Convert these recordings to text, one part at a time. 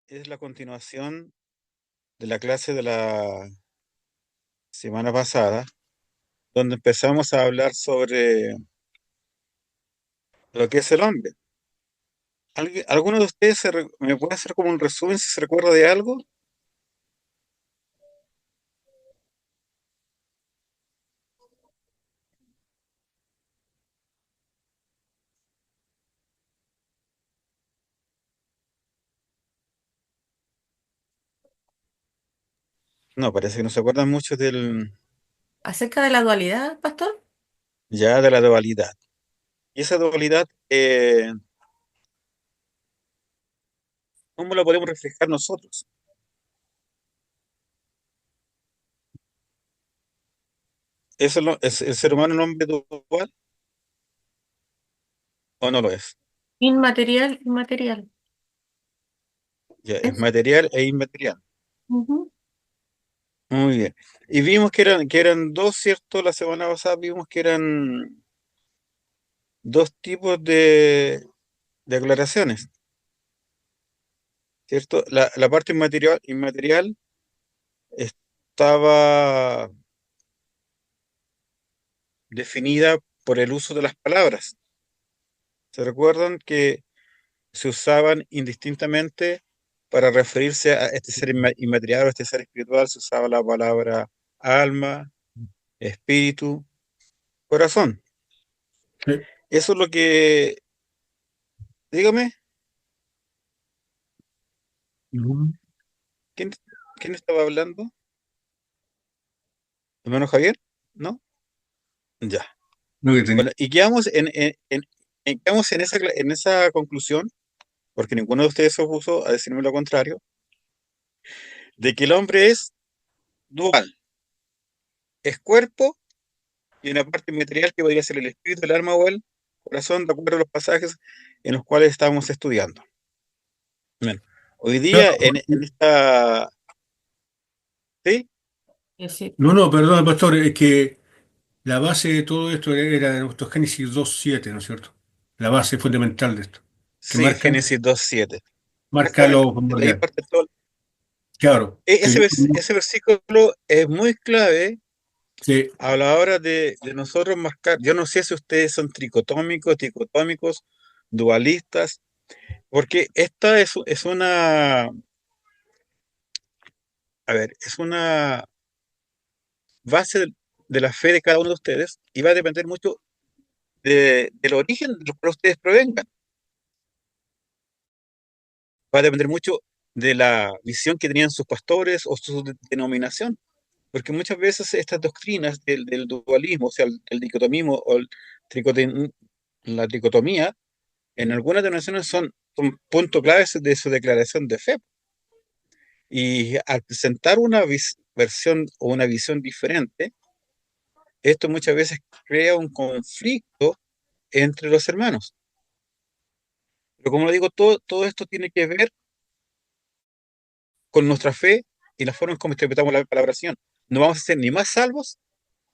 Es la continuación de la clase de la semana pasada, donde empezamos a hablar sobre lo que es el hombre. ¿Alguno de ustedes me puede hacer como un resumen si se recuerda de algo? No, parece que no se acuerdan mucho Acerca de la dualidad, pastor. ya de la dualidad. Y esa dualidad, ¿cómo la podemos reflejar nosotros? ¿Es el ser humano un hombre dual o no lo es? Inmaterial, inmaterial. Ya, es Es. material e inmaterial. Ujú. Muy bien. Y vimos que eran dos, ¿cierto? La semana pasada vimos que eran dos tipos de aclaraciones, ¿cierto? La parte inmaterial estaba definida por el uso de las palabras. ¿Se recuerdan que se usaban indistintamente para referirse a este ser inmaterial o este ser espiritual? Se usaba la palabra alma, espíritu, corazón. Sí. Eso es lo que, dígame, Ujú. ¿quién, quién estaba hablando? ¿Hermano Javier? ¿No? Ya. Lo que tenía. Bueno, y quedamos quedamos en esa conclusión, porque ninguno de ustedes se opuso a decirme lo contrario, de que el hombre es dual, es cuerpo y una parte material que podría ser el espíritu, el alma o el corazón, de acuerdo a los pasajes en los cuales estamos estudiando. Bien. Hoy Claro, día en esta... ¿Sí? Es decir, no, no, perdón, pastor, es que la base de todo esto era de nuestro Génesis 2:7, ¿no es cierto? La base fundamental de esto, que Sí, Génesis 2:7. marca Exactamente. lo De ahí primordial. parte todo. Claro, que Ese, ese versículo es muy clave sí, a la hora de nosotros marcar. Yo no sé si ustedes son tricotómicos, dicotómicos, dualistas, porque esta es una, a ver, es una base de la fe de cada uno de ustedes y va a depender mucho del origen de los que ustedes provengan. Va a depender mucho de la visión que tenían sus pastores o su denominación. Porque muchas veces estas doctrinas del dualismo, o sea, el dicotomismo o tricotem- la dicotomía, en algunas denominaciones son puntos claves de su declaración de fe. Y al presentar una versión o una visión diferente, esto muchas veces crea un conflicto entre los hermanos. Pero como lo digo, todo esto tiene que ver con nuestra fe y la forma en cómo interpretamos la oración. No vamos a ser ni más salvos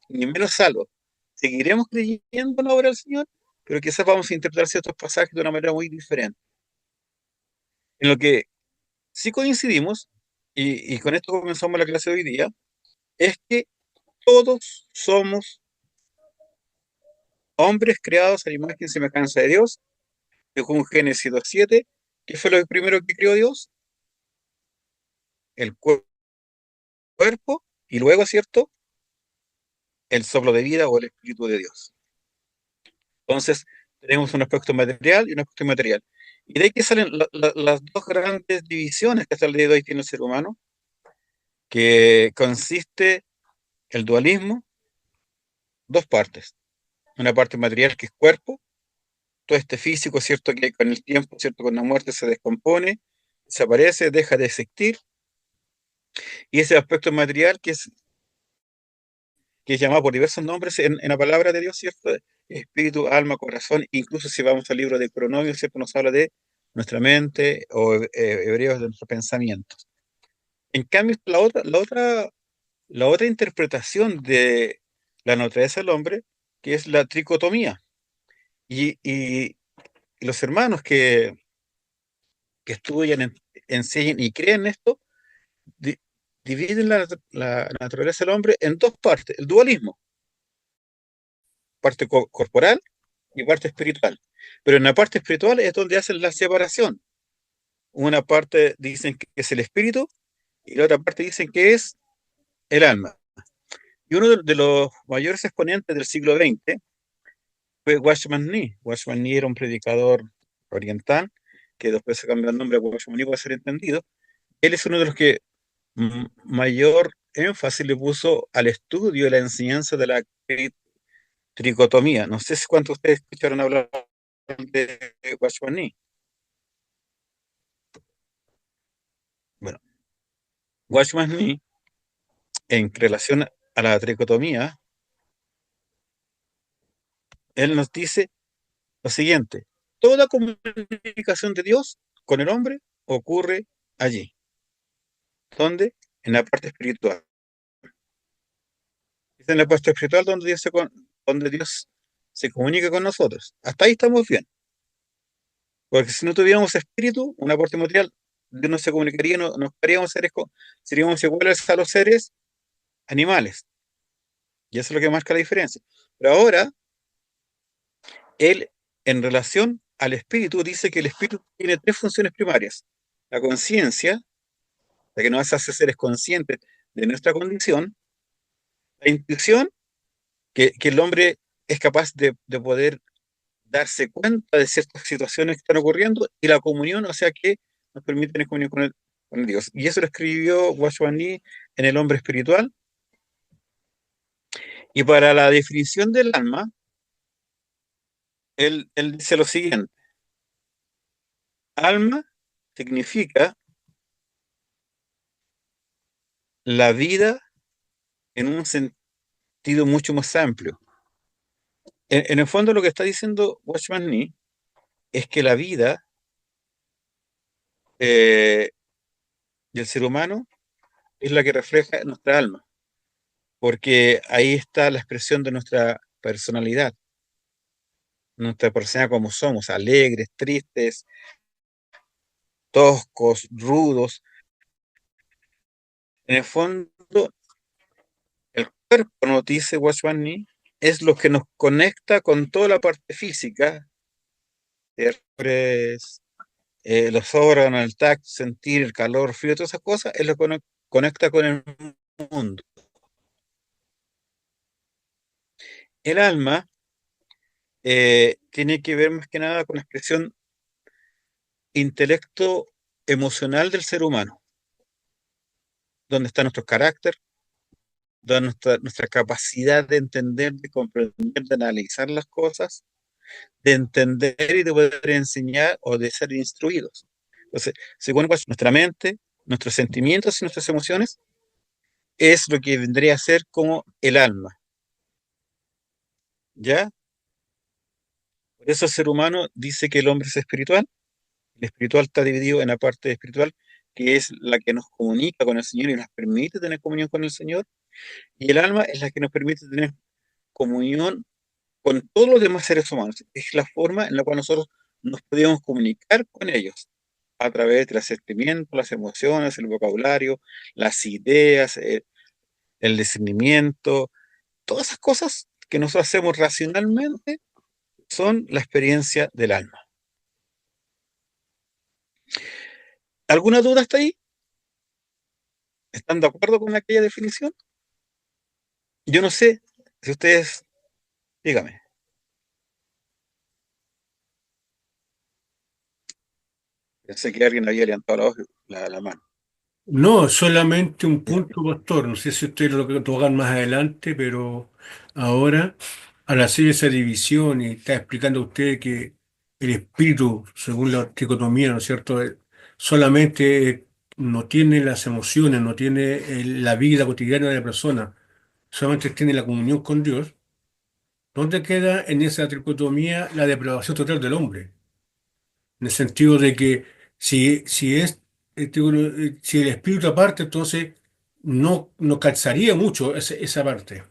ni menos salvos. Seguiremos creyendo en la obra del Señor, pero quizás vamos a interpretar ciertos pasajes de una manera muy diferente. En lo que sí coincidimos, y con esto comenzamos la clase de hoy día, es que todos somos hombres creados a la imagen y semejanza de Dios, según Génesis 2:7, que fue lo primero que creó Dios, el cuerpo, y luego, ¿cierto?, el soplo de vida o el Espíritu de Dios. Entonces, tenemos un aspecto material y un aspecto inmaterial. Y de ahí que salen las dos grandes divisiones que hasta el día de hoy tiene el ser humano, que consiste el dualismo, dos partes. Una parte material que es cuerpo, todo este físico, ¿cierto? Que con el tiempo, ¿cierto? Con la muerte se descompone, desaparece, deja de existir. Y ese aspecto material que es llamado por diversos nombres en la palabra de Dios, ¿cierto? Espíritu, alma, corazón, incluso si vamos al libro de Pronomio, ¿cierto? Nos habla de nuestra mente o hebreos de nuestros pensamientos. En cambio, la otra interpretación de la naturaleza del hombre, que es la tricotomía. Y los hermanos que estudian, enseñan y creen esto, di- dividen la naturaleza del hombre en dos partes, el dualismo, parte corporal y parte espiritual. Pero en la parte espiritual es donde hacen la separación. Una parte dicen que es el espíritu y la otra parte dicen que es el alma. Y uno de los mayores exponentes del siglo XX fue Watchman Nee. Watchman Nee era un predicador oriental que después se cambió el nombre a Watchman Nee para ser entendido. Él es uno de los que mayor énfasis le puso al estudio y la enseñanza de la tricotomía. No sé si cuántos de ustedes escucharon hablar de Watchman Nee. Bueno, Watchman Nee, en relación a la tricotomía, él nos dice lo siguiente: toda comunicación de Dios con el hombre ocurre allí. ¿Dónde? En la parte espiritual. Es en la parte espiritual donde Dios se comunica con nosotros. Hasta ahí estamos bien. Porque si no tuviéramos espíritu, una parte material, Dios no se comunicaría, no seríamos seríamos iguales a los seres animales. Y eso es lo que marca la diferencia. Pero ahora, él, en relación al espíritu, dice que el espíritu tiene tres funciones primarias. La conciencia, la que nos hace seres conscientes de nuestra condición. La intuición, que el hombre es capaz de poder darse cuenta de ciertas situaciones que están ocurriendo. Y la comunión, o sea que nos permite tener comunión con el Dios. Y eso lo escribió Watchman Nee en El hombre espiritual. Y para la definición del alma, él dice lo siguiente: alma significa la vida en un sentido mucho más amplio. En el fondo lo que está diciendo Watchman Nee es que la vida eh, del ser humano es la que refleja nuestra alma, porque ahí está la expresión de nuestra personalidad como somos, alegres, tristes, toscos, rudos. En el fondo, el cuerpo, nos dice Watchman Nee, es lo que nos conecta con toda la parte física, los órganos, el tacto, sentir el calor, frío, todas esas cosas, es lo que nos conecta con el mundo. El alma tiene que ver más que nada con la expresión intelecto emocional del ser humano, donde está nuestro carácter, donde nuestra capacidad de entender, de comprender, de analizar las cosas, de entender y de poder enseñar o de ser instruidos. Entonces, según nuestra mente, nuestros sentimientos y nuestras emociones es lo que vendría a ser como el alma, ¿ya? Por eso el ser humano dice que el hombre es espiritual. El espiritual está dividido en la parte espiritual, que es la que nos comunica con el Señor y nos permite tener comunión con el Señor, y el alma es la que nos permite tener comunión con todos los demás seres humanos. Es la forma en la cual nosotros nos podemos comunicar con ellos, a través de los sentimientos, las emociones, el vocabulario, las ideas, el discernimiento, todas esas cosas que nosotros hacemos racionalmente son la experiencia del alma. ¿Alguna duda hasta ahí? ¿Están de acuerdo con aquella definición? Yo no sé si ustedes, dígame. Pensé que alguien había levantado la mano. No, solamente un punto, pastor. No sé si ustedes lo tocan más adelante, pero ahora, al hacer esa división y está explicando usted que el espíritu, según la tricotomía, ¿no es cierto?, solamente no tiene las emociones, no tiene la vida cotidiana de la persona, solamente tiene la comunión con Dios. ¿Dónde queda en esa tricotomía la depravación total del hombre? En el sentido de que si el espíritu aparte, entonces no calzaría mucho esa parte.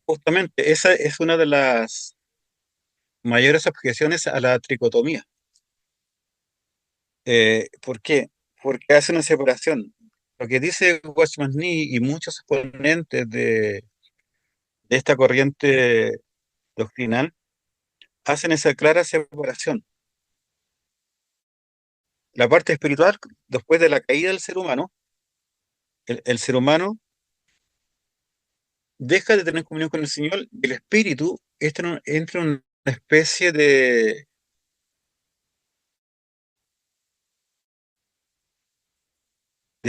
Justamente, esa es una de las mayores objeciones a la tricotomía, ¿Por qué? Porque hace una separación. Lo que dice Watchman Nee y muchos exponentes de esta corriente doctrinal hacen esa clara separación. La parte espiritual, después de la caída del ser humano, el ser humano deja de tener comunión con el Señor y el espíritu entra en una especie de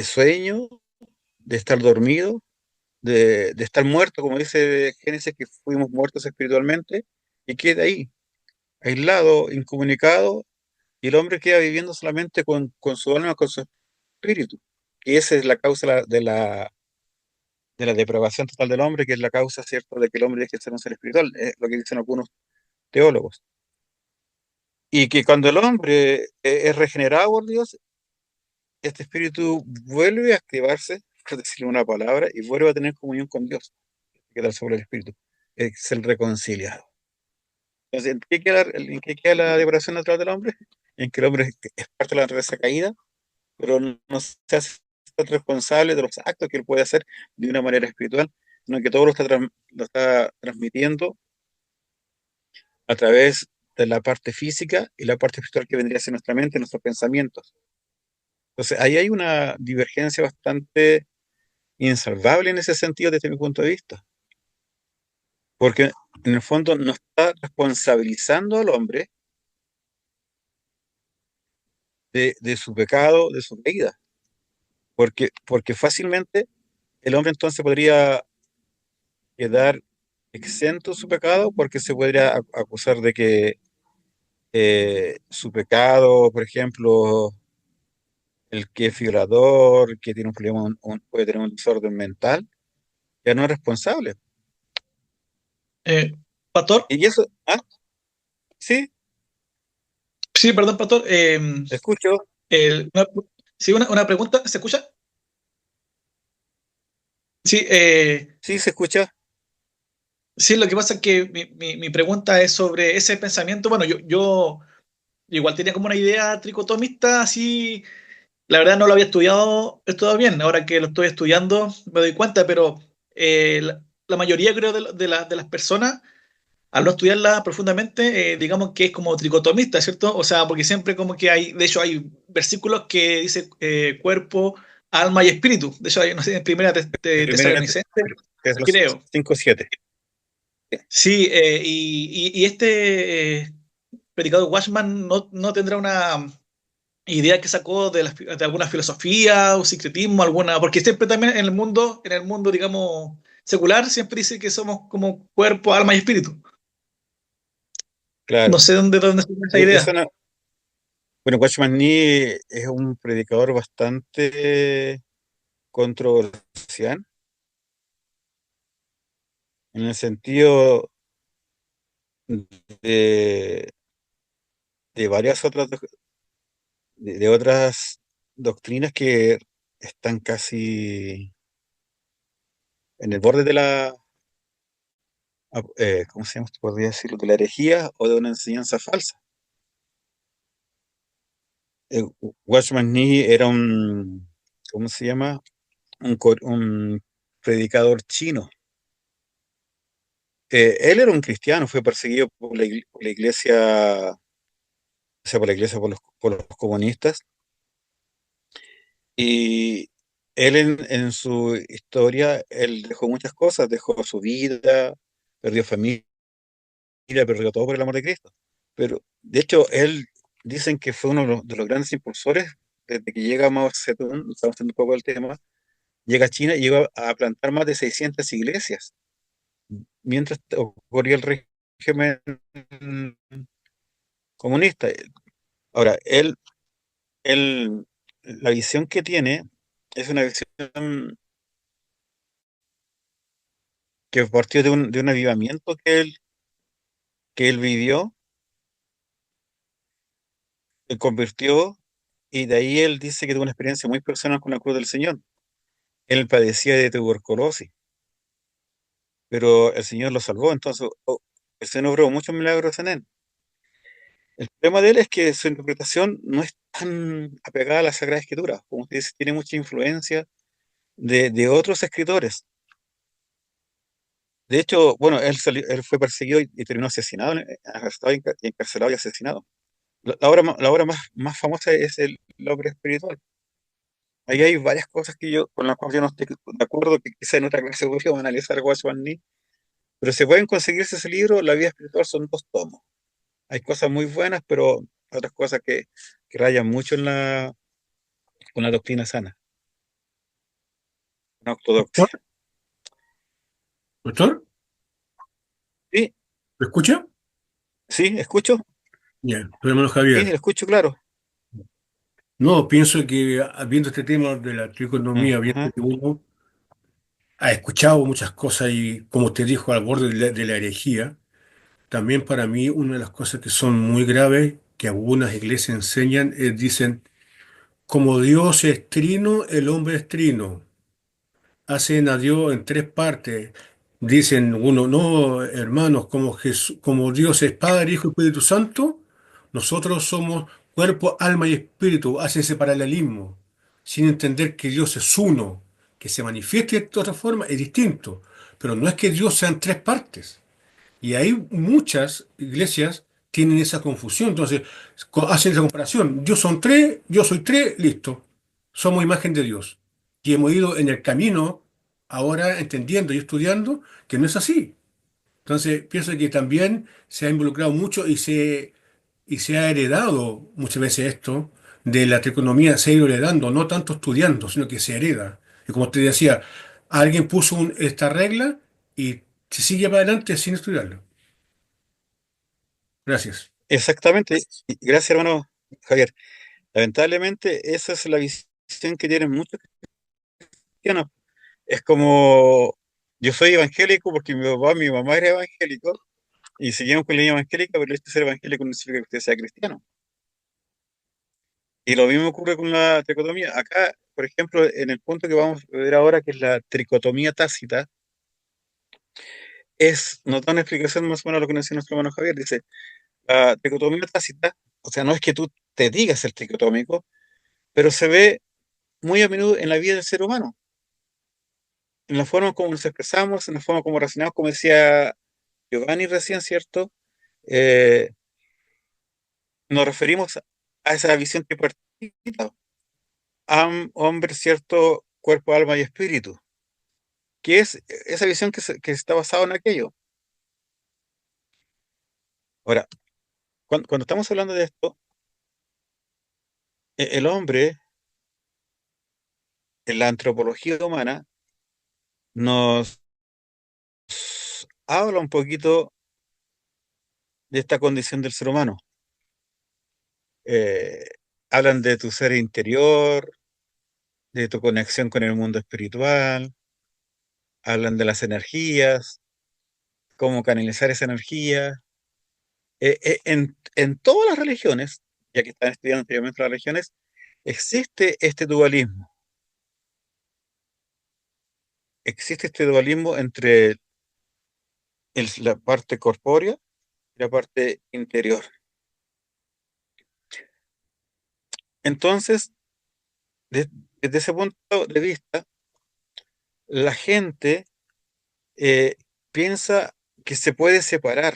sueño, de estar dormido, de estar muerto, como dice Génesis, que fuimos muertos espiritualmente, y queda ahí, aislado, incomunicado, y el hombre queda viviendo solamente con su alma, con su espíritu. Y esa es la causa de la depravación total del hombre, que es la causa, ¿cierto?, de que el hombre deje de ser un ser espiritual, es lo que dicen algunos teólogos. Y que cuando el hombre es regenerado por Dios, este espíritu vuelve a activarse, por decirle una palabra, y vuelve a tener comunión con Dios, que da sobre el espíritu. Es el reconciliado. Entonces, en qué queda la liberación natural del hombre? En que el hombre es parte de la naturaleza caída, pero no se hace responsable de los actos que él puede hacer de una manera espiritual, sino que todo lo está transmitiendo a través de la parte física y la parte espiritual que vendría a ser nuestra mente, nuestros pensamientos. Entonces, ahí hay una divergencia bastante insalvable en ese sentido desde mi punto de vista, porque en el fondo no está responsabilizando al hombre de su pecado, de su caída, porque fácilmente el hombre entonces podría quedar exento de su pecado porque se podría acusar de que su pecado, por ejemplo, el que es violador, que tiene un problema, puede tener un desorden mental, ya no es responsable. Eh, Pastor, Y eso, sí, sí, perdón, Pastor. escucho, Una, sí, una pregunta, ¿se escucha? Sí, sí se escucha, sí, lo que pasa es que mi pregunta es sobre ese pensamiento. Bueno, yo igual tenía como una idea tricotomista, así, la verdad no lo había estudiado bien. Ahora que lo estoy estudiando me doy cuenta, pero la mayoría creo de las personas, al no estudiarla profundamente, digamos que es como tricotomista, ¿cierto? O sea, porque siempre como que hay, de hecho hay versículos que dice cuerpo, alma y espíritu. De hecho, hay, no sé, en primera primero Tesalonicenses, es los creo. 5:7. Sí, y este predicador Watchman no tendrá una idea que sacó de alguna filosofía o secretismo, alguna, porque siempre también en el mundo, digamos, secular, siempre dice que somos como cuerpo, alma y espíritu. No Claro. sé dónde sale esa Eso idea. no, bueno, Watchman Nee es un predicador bastante controversial en el sentido de, de varias de otras doctrinas que están casi en el borde de ¿cómo se llama? Podría decirlo, de la herejía o de una enseñanza falsa. Eh, Watchman Nee era ¿cómo se llama? Un predicador chino. Él era un cristiano, fue perseguido por la iglesia, o sea, por la iglesia, por los comunistas, y él en su historia, él dejó muchas cosas, dejó su vida, perdió familia, perdió todo por el amor de Cristo. Pero, de hecho, él dicen que fue uno de los grandes impulsores desde que llega Mao Zedong, estamos hablando un poco del tema, llega a China y llegó a plantar más de 600 iglesias, mientras ocurría el régimen comunista. Ahora, él, la visión que tiene es una visión que partió de un avivamiento que él vivió, él convirtió, y de ahí él dice que tuvo una experiencia muy personal con la cruz del Señor. Él padecía de tuberculosis, pero el Señor lo salvó, entonces el Señor obró muchos milagros en él. El problema de él es que su interpretación no es tan apegada a la Sagrada Escritura. Como usted dice, tiene mucha influencia de otros escritores. De hecho, bueno, él fue perseguido y terminó asesinado, arrestado y encarcelado y asesinado. La obra más famosa es el hombre espiritual. Ahí hay varias cosas con las cuales yo no estoy de acuerdo, que quizá en otra clase voy a analizar Watchman Nee, pero se pueden conseguirse ese libro, La vida espiritual, son 2 tomos. Hay cosas muy buenas, pero otras cosas que rayan mucho con la doctrina sana, la ¿Doctor? ortodoxia. ¿Doctor? Sí, ¿Me escucha? sí, escucho, Bien, soy hermano sí, Javier. escucho, claro. No, pienso que viendo este tema de la tricotomía, viendo Ajá. que uno ha escuchado muchas cosas y, como te dijo, al borde de la herejía, también para mí una de las cosas que son muy graves, que algunas iglesias enseñan, es, dicen, como Dios es trino, el hombre es trino. Hacen a Dios en 3 partes. Dicen uno, no, hermanos, como Dios es Padre, Hijo y Espíritu Santo, nosotros somos cuerpo, alma y espíritu. Hacen ese paralelismo, sin entender que Dios es uno, que se manifieste de otra forma es distinto. Pero no es que Dios sean 3 partes. Y ahí muchas iglesias tienen esa confusión. Entonces, hacen esa comparación. Dios son 3, yo soy 3, listo. Somos imagen de Dios. Y hemos ido en el camino, ahora entendiendo y estudiando, que no es así. Entonces, pienso que también se ha involucrado mucho y se ha heredado muchas veces esto de la tricotomía, se ha ido heredando, no tanto estudiando, sino que se hereda. Y como te decía, alguien puso esta regla y se sigue para adelante sin estudiarlo. Gracias. Exactamente. Y gracias, hermano Javier. Lamentablemente, esa es la visión que tienen muchos cristianos. Es como, yo soy evangélico porque mi papá, mi mamá era evangélico, y seguimos con la línea evangélica, pero el hecho de ser evangélico no significa que usted sea cristiano. Y lo mismo ocurre con la tricotomía. Acá, por ejemplo, en el punto que vamos a ver ahora, que es la tricotomía tácita, nos da una explicación más o menos a lo que nos decía nuestro hermano Javier. Dice, la tricotomía tácita, o sea, no es que tú te digas ser tricotómico, pero se ve muy a menudo en la vida del ser humano, en la forma como nos expresamos, en la forma como razonamos, como decía Giovanni recién, ¿cierto? Eh, Nos referimos a esa visión tripartita, hombre, ¿cierto? Cuerpo, alma y espíritu, que es esa visión que está basada en aquello. Ahora, cuando estamos hablando de esto, el hombre, en la antropología humana, nos habla un poquito de esta condición del ser humano. Eh, Hablan de tu ser interior, de tu conexión con el mundo espiritual, hablan de las energías, cómo canalizar esa energía. En todas las religiones, ya que están estudiando anteriormente las religiones, existe este dualismo. Existe este dualismo entre la parte corpórea y la parte interior. Entonces, de- desde ese punto de vista, la gente eh, piensa que se puede separar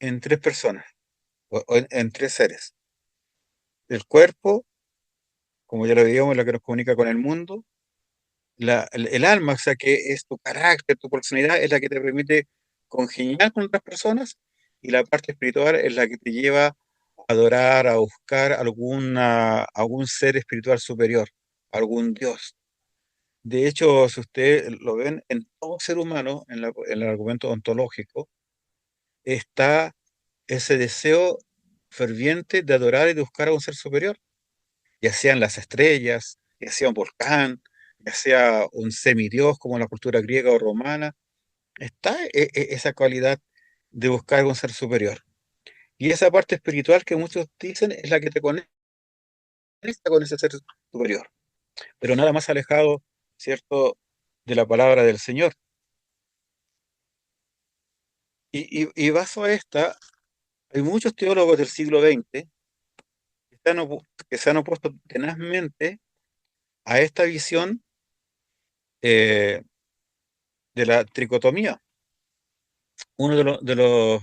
en 3 personas o en 3 seres. El cuerpo, como ya lo digamos, la que nos comunica con el mundo. El alma, o sea, que es tu carácter, tu personalidad, es la que te permite congeniar con otras personas, y la parte espiritual es la que te lleva a adorar, a buscar algún ser espiritual superior, algún Dios. De hecho, si ustedes lo ven, en todo ser humano, en el argumento ontológico, está ese deseo ferviente de adorar y de buscar a un ser superior, ya sean las estrellas, ya sea un volcán, ya sea un semidios como en la cultura griega o romana. Está esa cualidad de buscar un ser superior. Y esa parte espiritual que muchos dicen es la que te conecta con ese ser superior, pero nada más alejado, ¿cierto?, de la palabra del Señor. Y baso a esta, Hay muchos teólogos del siglo XX que se han opuesto tenazmente a esta visión eh, de la tricotomía. Uno de los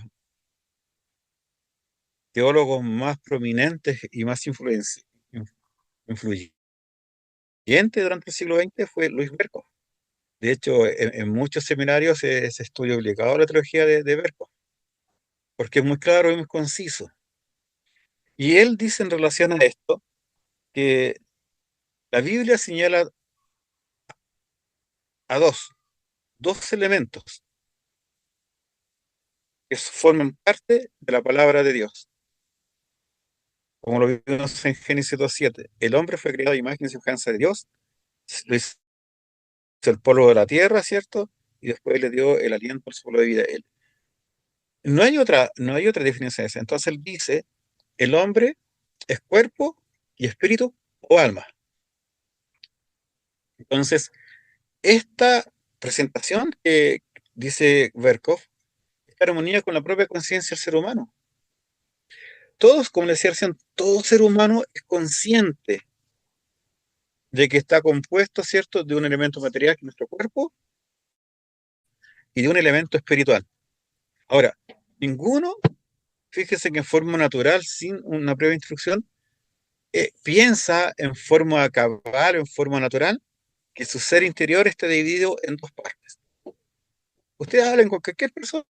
teólogos más prominentes y más influyentes durante el siglo XX fue Luis Berkhoff. De hecho, en muchos seminarios se estudia obligado la teología de Berkhoff, porque es muy claro y muy conciso. Y él dice en relación a esto que la Biblia señala a dos elementos que forman parte de la palabra de Dios, como lo vimos en Génesis 2:7. El hombre fue creado a imagen y semejanza de Dios, lo hizo el polvo de la tierra, ¿cierto? Y después le dio el aliento al soplo de vida a él. No hay otra definición de eso. Entonces él dice, el hombre es cuerpo y espíritu o alma. Entonces, esta presentación que dice Berkhoff está en armonía con la propia conciencia del ser humano. Todos, como le decía recién, todo ser humano es consciente de que está compuesto, ¿cierto?, de un elemento material que es nuestro cuerpo y de un elemento espiritual. Ahora, ninguno, fíjese que en forma natural, sin una previa instrucción, piensa en forma cabal o en forma natural que su ser interior está dividido en dos partes. Ustedes hablan con cualquier persona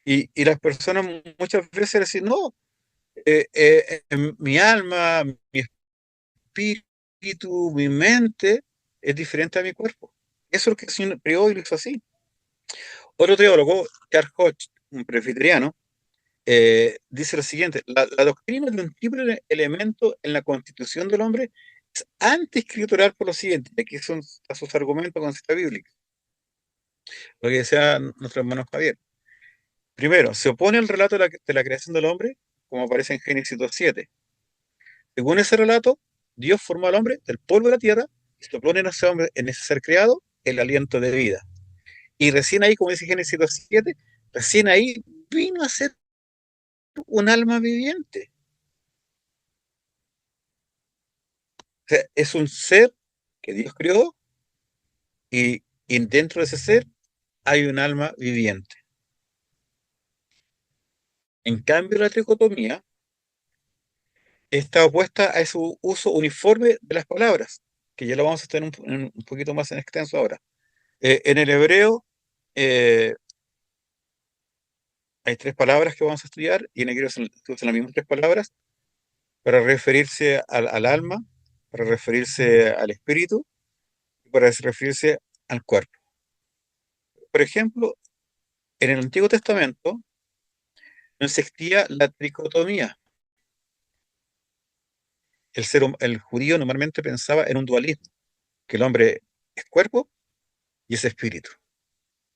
y las personas muchas veces dicen, no, mi alma, mi espíritu, mi mente es diferente a mi cuerpo. Eso es lo que el Señor creó y lo hizo así. Otro teólogo, Charles Hodge, un presbiteriano, dice lo siguiente: la doctrina de un triple elemento en la constitución del hombre es antiescritural por lo siguiente. Aquí son sus argumentos con cita bíblica. Lo que decía nuestro hermano Javier. Primero, se opone al relato de la creación del hombre, como aparece en Génesis 2:7. Según ese relato, Dios formó al hombre del polvo de la tierra y sopló en ese hombre, en ese ser creado, el aliento de vida. Y recién ahí, como dice Génesis 2:7, recién ahí vino a ser un alma viviente. O sea, es un ser que Dios creó y dentro de ese ser hay un alma viviente. En cambio, la tricotomía está opuesta a ese uso uniforme de las palabras, que ya lo vamos a estar un poquito más en extenso ahora. En el hebreo hay tres palabras que vamos a estudiar y en el griego se usan las mismas tres palabras para referirse al alma, para referirse al espíritu y para referirse al cuerpo. Por ejemplo, en el Antiguo Testamento no existía la tricotomía. El judío normalmente pensaba en un dualismo, que el hombre es cuerpo y es espíritu.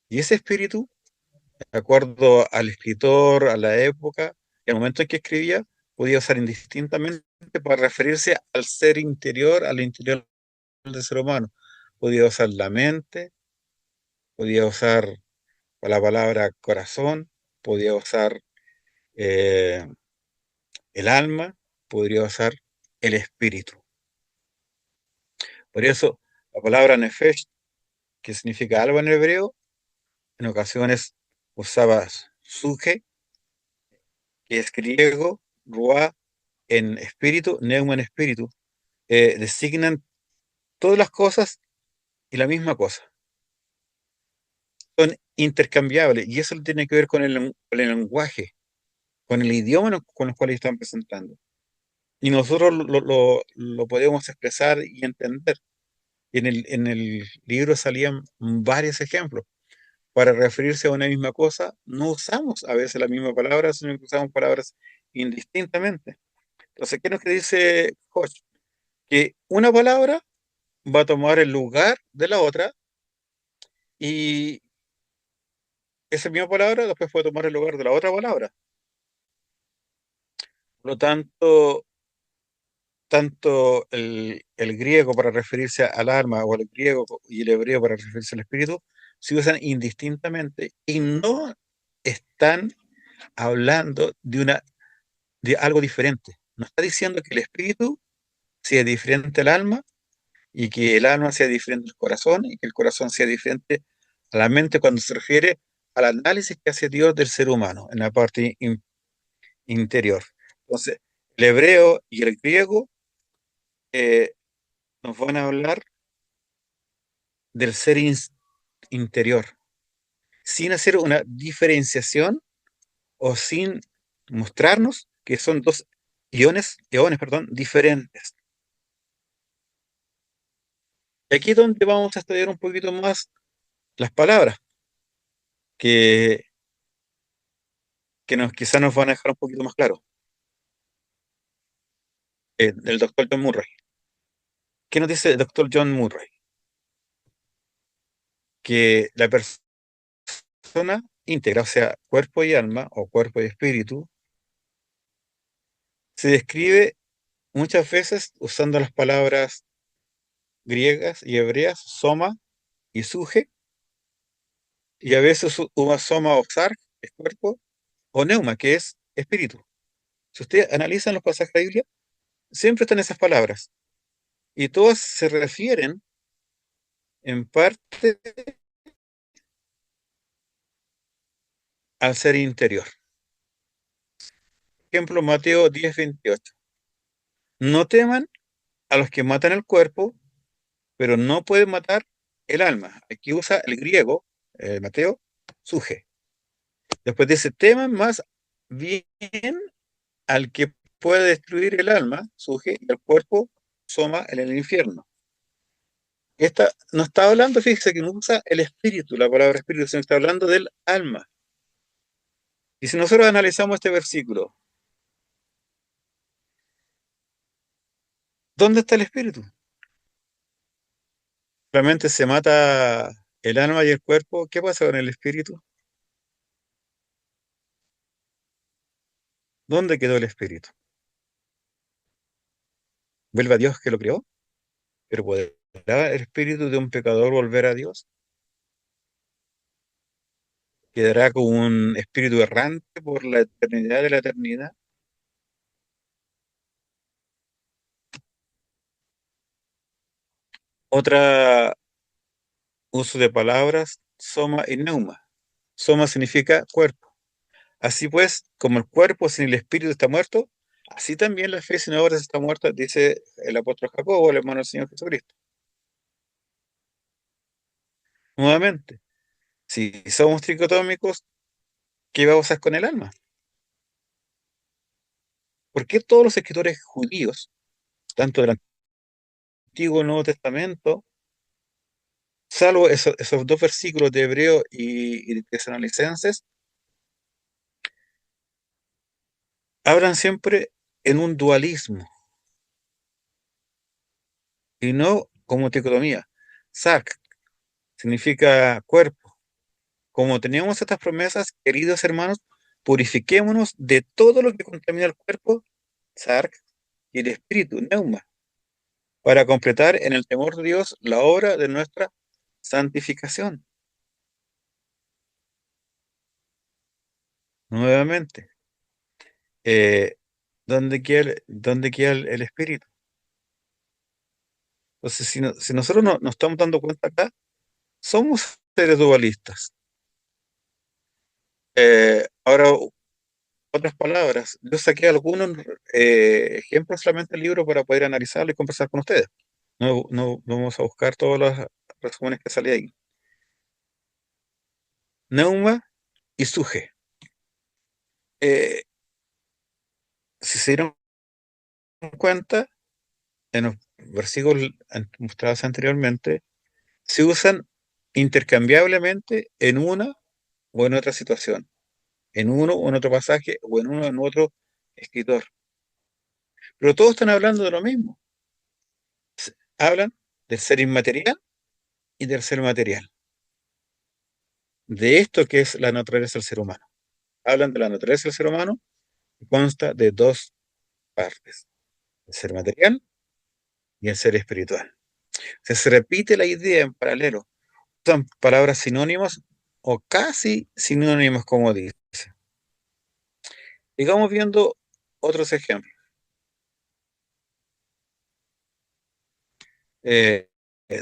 Y ese espíritu, de acuerdo al escritor, a la época y al momento en que escribía, podía usar indistintamente para referirse al ser interior, al interior del ser humano. Podía usar la mente, podía usar la palabra corazón, podía usar eh, el alma, podría usar el espíritu. Por eso, la palabra nefesh, que significa algo en hebreo, en ocasiones usaba suje, que es griego, ruá en espíritu, neuma en espíritu, designan todas las cosas y la misma cosa. Son intercambiables y eso tiene que ver con el lenguaje, con el idioma con el cual están presentando. Y nosotros lo podemos expresar y entender. Y en el libro salían varios ejemplos. Para referirse a una misma cosa, no usamos a veces la misma palabra, sino que usamos palabras indistintamente. Entonces, ¿qué es lo que dice Hodge? Que una palabra va a tomar el lugar de la otra y esa misma palabra después puede tomar el lugar de la otra palabra. Por lo tanto el griego para referirse al alma o el griego y el hebreo para referirse al espíritu se usan indistintamente y no están hablando de algo diferente. No está diciendo que el espíritu sea diferente al alma y que el alma sea diferente al corazón y que el corazón sea diferente a la mente cuando se refiere al análisis que hace Dios del ser humano en la parte interior. Entonces, el hebreo y el griego eh, nos van a hablar del ser interior, sin hacer una diferenciación o sin mostrarnos que son dos eones, perdón, diferentes. Aquí es donde vamos a estudiar un poquito más las palabras que, quizás nos van a dejar un poquito más claro. El doctor John Murray. ¿Qué nos dice el doctor John Murray? Que la persona íntegra, o sea, cuerpo y alma, o cuerpo y espíritu, se describe muchas veces usando las palabras griegas y hebreas, soma y suje, y a veces una soma o sarg, es cuerpo, o neuma, que es espíritu. Si ustedes analizan los pasajes de la Biblia, siempre están esas palabras, y todas se refieren en parte al ser interior. Ejemplo, Mateo 10:28. No teman a los que matan el cuerpo, pero no pueden matar el alma. Aquí usa el griego, Mateo, suje. Después dice, teman más bien al que puede destruir el alma, suje, y el cuerpo, soma, en el infierno. Esta no está hablando, fíjese que no usa el espíritu, la palabra espíritu, sino que está hablando del alma. Y si nosotros analizamos este versículo, ¿dónde está el espíritu? Realmente se mata el alma y el cuerpo. ¿Qué pasa con el espíritu? ¿Dónde quedó el espíritu? ¿Vuelve a Dios que lo creó? ¿Pero podrá el espíritu de un pecador volver a Dios? ¿Quedará como un espíritu errante por la eternidad de la eternidad? Otra uso de palabras, soma y neuma. Soma significa cuerpo. Así pues, como el cuerpo sin el espíritu está muerto, así también la fe sin obras está muerta, dice el apóstol Jacobo, el hermano del Señor Jesucristo. Nuevamente, si somos tricotómicos, ¿qué vamos a hacer con el alma? ¿Por qué todos los escritores judíos, tanto del Antiguo y Nuevo Testamento, salvo esos dos versículos de Hebreo y de Tesalonicenses, hablan siempre en un dualismo y no como dicotomía? Sark significa cuerpo. Como teníamos estas promesas, queridos hermanos, purifiquémonos de todo lo que contamina el cuerpo, Sark, y el espíritu, Neuma, para completar en el temor de Dios la obra de nuestra santificación. Nuevamente, eh, dónde queda el espíritu? Entonces, si nosotros no nos estamos dando cuenta acá, somos seres dualistas. Ahora, otras palabras, yo saqué algunos ejemplos solamente del libro para poder analizarlo y conversar con ustedes. No vamos a buscar todos los resúmenes que salí ahí. Neuma y suje. Eh, si se dieron cuenta, en los versículos mostrados anteriormente, se usan intercambiablemente en una o en otra situación, en uno o en otro pasaje o en uno o en otro escritor. Pero todos están hablando de lo mismo. Hablan del ser inmaterial y del ser material. De esto que es la naturaleza del ser humano. Hablan de la naturaleza del ser humano que consta de dos partes, el ser material y el ser espiritual. O sea, se repite la idea en paralelo. Son palabras sinónimas o casi sinónimas, como dice. Sigamos viendo otros ejemplos.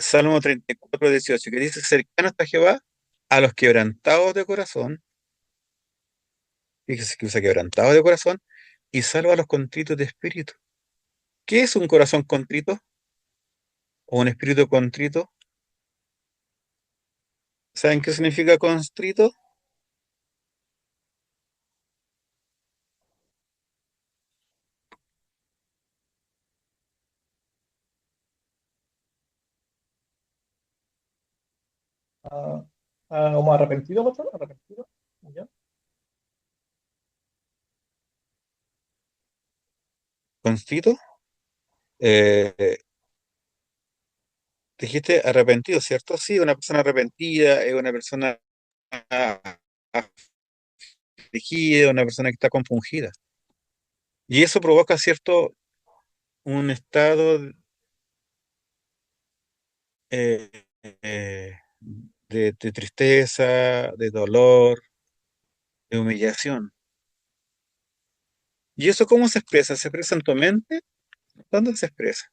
Salmo 34, 18, que dice: cercano está Jehová a los quebrantados de corazón. Fíjese que usa quebrantado de corazón y salva a los contritos de espíritu. ¿Qué es un corazón contrito o un espíritu contrito? ¿Saben qué significa constrito? Ah, como arrepentido, pastor, arrepentido. ¿Ya? ¿Constrito? Eh, Dijiste arrepentido, ¿cierto? Sí, una persona arrepentida es una persona afligida, una persona que está compungida. Y eso provoca cierto, un estado eh, eh, de tristeza, de dolor, de humillación. ¿Y eso cómo se expresa? ¿Se expresa en tu mente? ¿Dónde se expresa?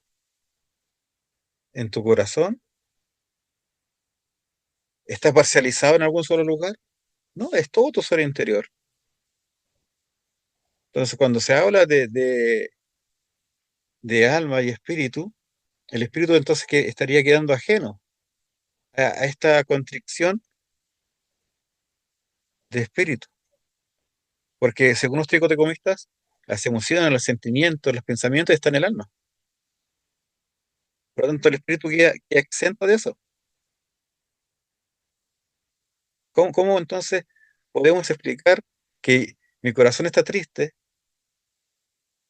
¿En tu corazón? ¿Está parcializado en algún solo lugar? No, es todo tu ser interior. Entonces, cuando se habla de alma y espíritu, el espíritu entonces que estaría quedando ajeno a esta constricción de espíritu, porque según los tricotecomistas, las emociones, los sentimientos, los pensamientos están en el alma. Por lo tanto, el espíritu queda exento de eso. ¿Cómo entonces podemos explicar que mi corazón está triste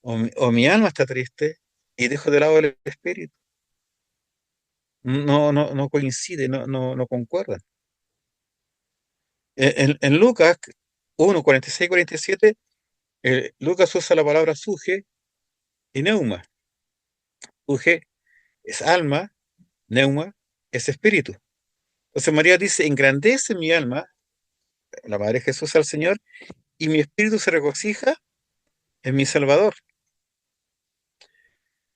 o mi alma está triste y dejo de lado el espíritu? No coincide, no concuerdan. En Lucas 1, 46 y 47, Lucas usa la palabra suje y neuma. Suje es alma, neuma es espíritu. Entonces María dice: engrandece mi alma, la Madre Jesús al Señor, y mi espíritu se regocija en mi Salvador.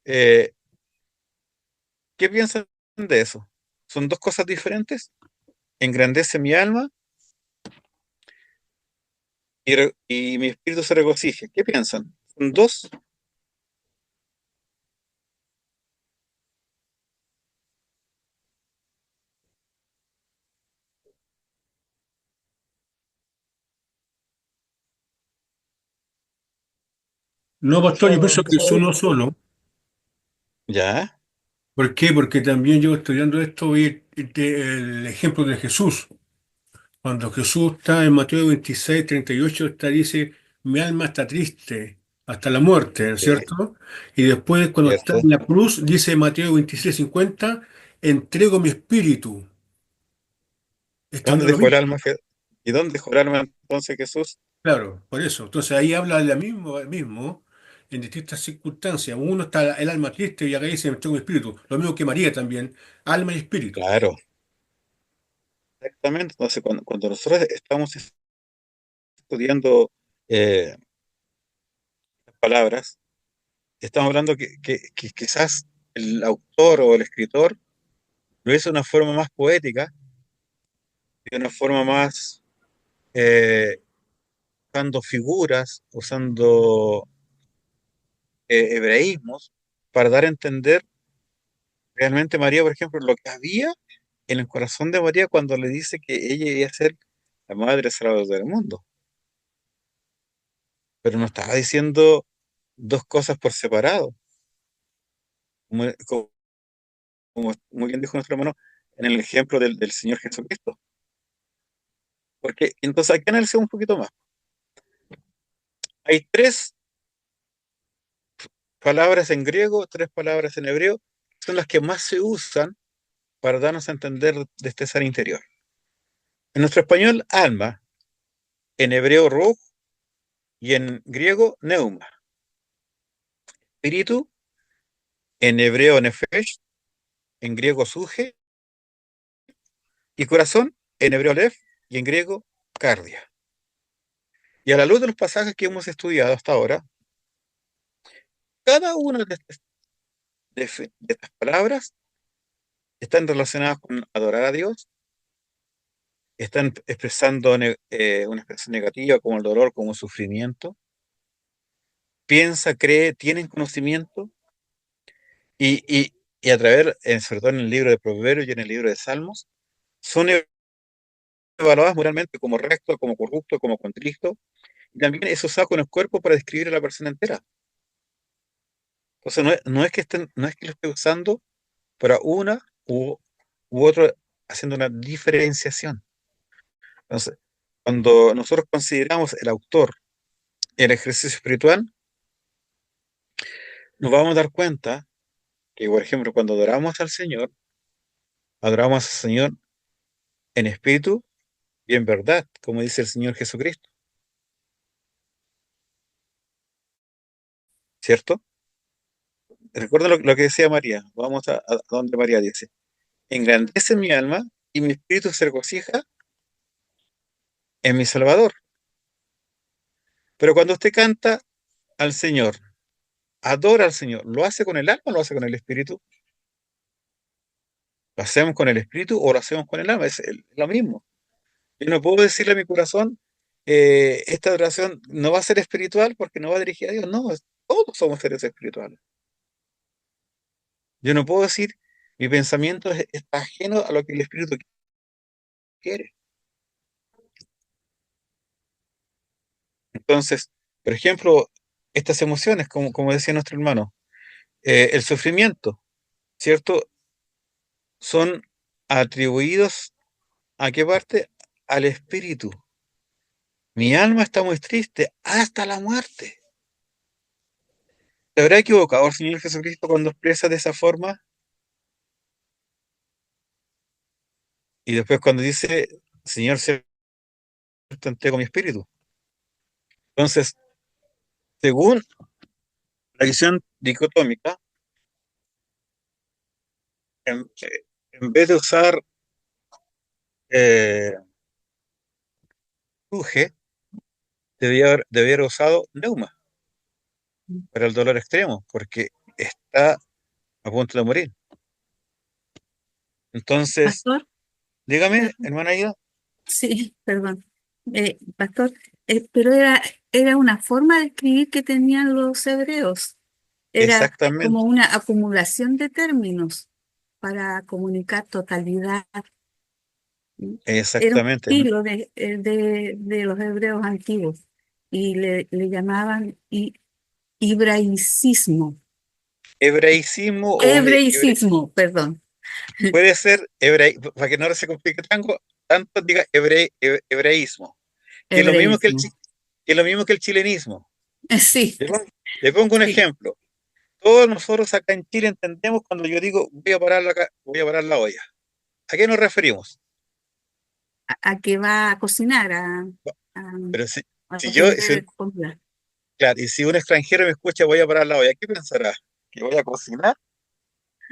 Eh, ¿Qué piensan de eso? ¿Son dos cosas diferentes? Engrandece mi alma y mi espíritu se regocija. ¿Qué piensan? ¿Son dos? No, pastor, yo pienso ¿Son, que es son- uno solo. Ya, ¿Por qué? Porque también yo estudiando esto vi el ejemplo de Jesús. Cuando Jesús está en Mateo 26, 38, dice, mi alma está triste hasta la muerte, ¿no es sí, cierto? Y después, cuando está cierto. en la cruz, dice Mateo 26, 50, entrego mi espíritu. Esto no ¿Dónde es lo dejó el mismo. alma? ¿Y dónde dejó el alma entonces Jesús? Claro, por eso. Entonces ahí habla de la mismo, en distintas circunstancias. Uno está el alma triste y acá dice, entrego mi espíritu. Lo mismo que María también, alma y espíritu. Claro, exactamente. Entonces, cuando nosotros estamos estudiando eh, las palabras, estamos hablando que quizás el autor o el escritor lo hizo de una forma más poética, de una forma más eh, usando figuras, usando hebraísmos, para dar a entender realmente María, por ejemplo, lo que había en el corazón de María cuando le dice que ella iba a ser la madre salvadora del mundo. Pero no estaba diciendo dos cosas por separado, como muy bien dijo nuestro hermano en el ejemplo del Señor Jesucristo. Porque entonces aquí analicemos un poquito más. Hay tres palabras en griego, tres palabras en hebreo, que son las que más se usan para darnos a entender de este ser interior. En nuestro español, alma, en hebreo, ruh, y en griego, neuma. Espíritu, en hebreo, nefesh, en griego, suje, y corazón, en hebreo, lev, y en griego, cardia. Y a la luz de los pasajes que hemos estudiado hasta ahora, cada una de estas palabras están relacionadas con adorar a Dios, están expresando una expresión negativa como el dolor, como el sufrimiento, piensa, cree, tienen conocimiento, y a través, sobre todo en el libro de Proverbios y en el libro de Salmos, son evaluadas moralmente como recto, como corrupto, como contrito, y también es usado con el cuerpo para describir a la persona entera. Entonces no es que lo esté usando para una u otra, haciendo una diferenciación. Entonces, cuando nosotros consideramos el autor el ejercicio espiritual, nos vamos a dar cuenta que, por ejemplo, cuando adoramos al Señor en espíritu y en verdad, como dice el Señor Jesucristo, ¿cierto? Recuerda lo que decía María. Vamos a donde María dice: engrandece mi alma y mi espíritu se regocija en mi Salvador. Pero cuando usted canta al Señor, adora al Señor, ¿lo hace con el alma o lo hace con el espíritu? ¿Lo hacemos con el espíritu o lo hacemos con el alma? Es lo mismo. Yo no puedo decirle a mi corazón, esta adoración no va a ser espiritual porque no va dirigida a Dios. No, todos somos seres espirituales. Yo no puedo decir, mi pensamiento está ajeno a lo que el espíritu quiere. Entonces, por ejemplo, estas emociones, como decía nuestro hermano, el sufrimiento, ¿cierto? Son atribuidos ¿a qué parte? Al espíritu. Mi alma está muy triste hasta la muerte. ¿Se habrá equivocado el Señor Jesucristo cuando expresa de esa forma? Y después cuando dice, Señor, cierto entrego mi espíritu. Entonces, según la visión dicotómica, en vez de usar eh, Ruge, debía haber usado Neuma para el dolor extremo, porque está a punto de morir. Entonces, Pastor, dígame, perdón. hermana Ida. Sí, perdón. Pastor, pero era una forma de escribir que tenían los hebreos. Era como Exactamente, una acumulación de términos para comunicar totalidad. Era un exactamente. estilo de los hebreos antiguos y le llamaban hebraicismo. Hebraicismo Hebraicismo, perdón. puede ser para que no se complique tanto, diga hebraísmo, que es lo mismo que Hebraísmo. que es lo mismo que el chilenismo. Sí, Le pongo un sí. ejemplo. Todos nosotros acá en Chile entendemos cuando yo digo voy a parar la olla. ¿A qué nos referimos? A que va a cocinar, a, Pero si, a si yo, si tender comida. claro, y si un extranjero me escucha, voy a parar la olla, ¿qué pensará? ¿Que voy a cocinar?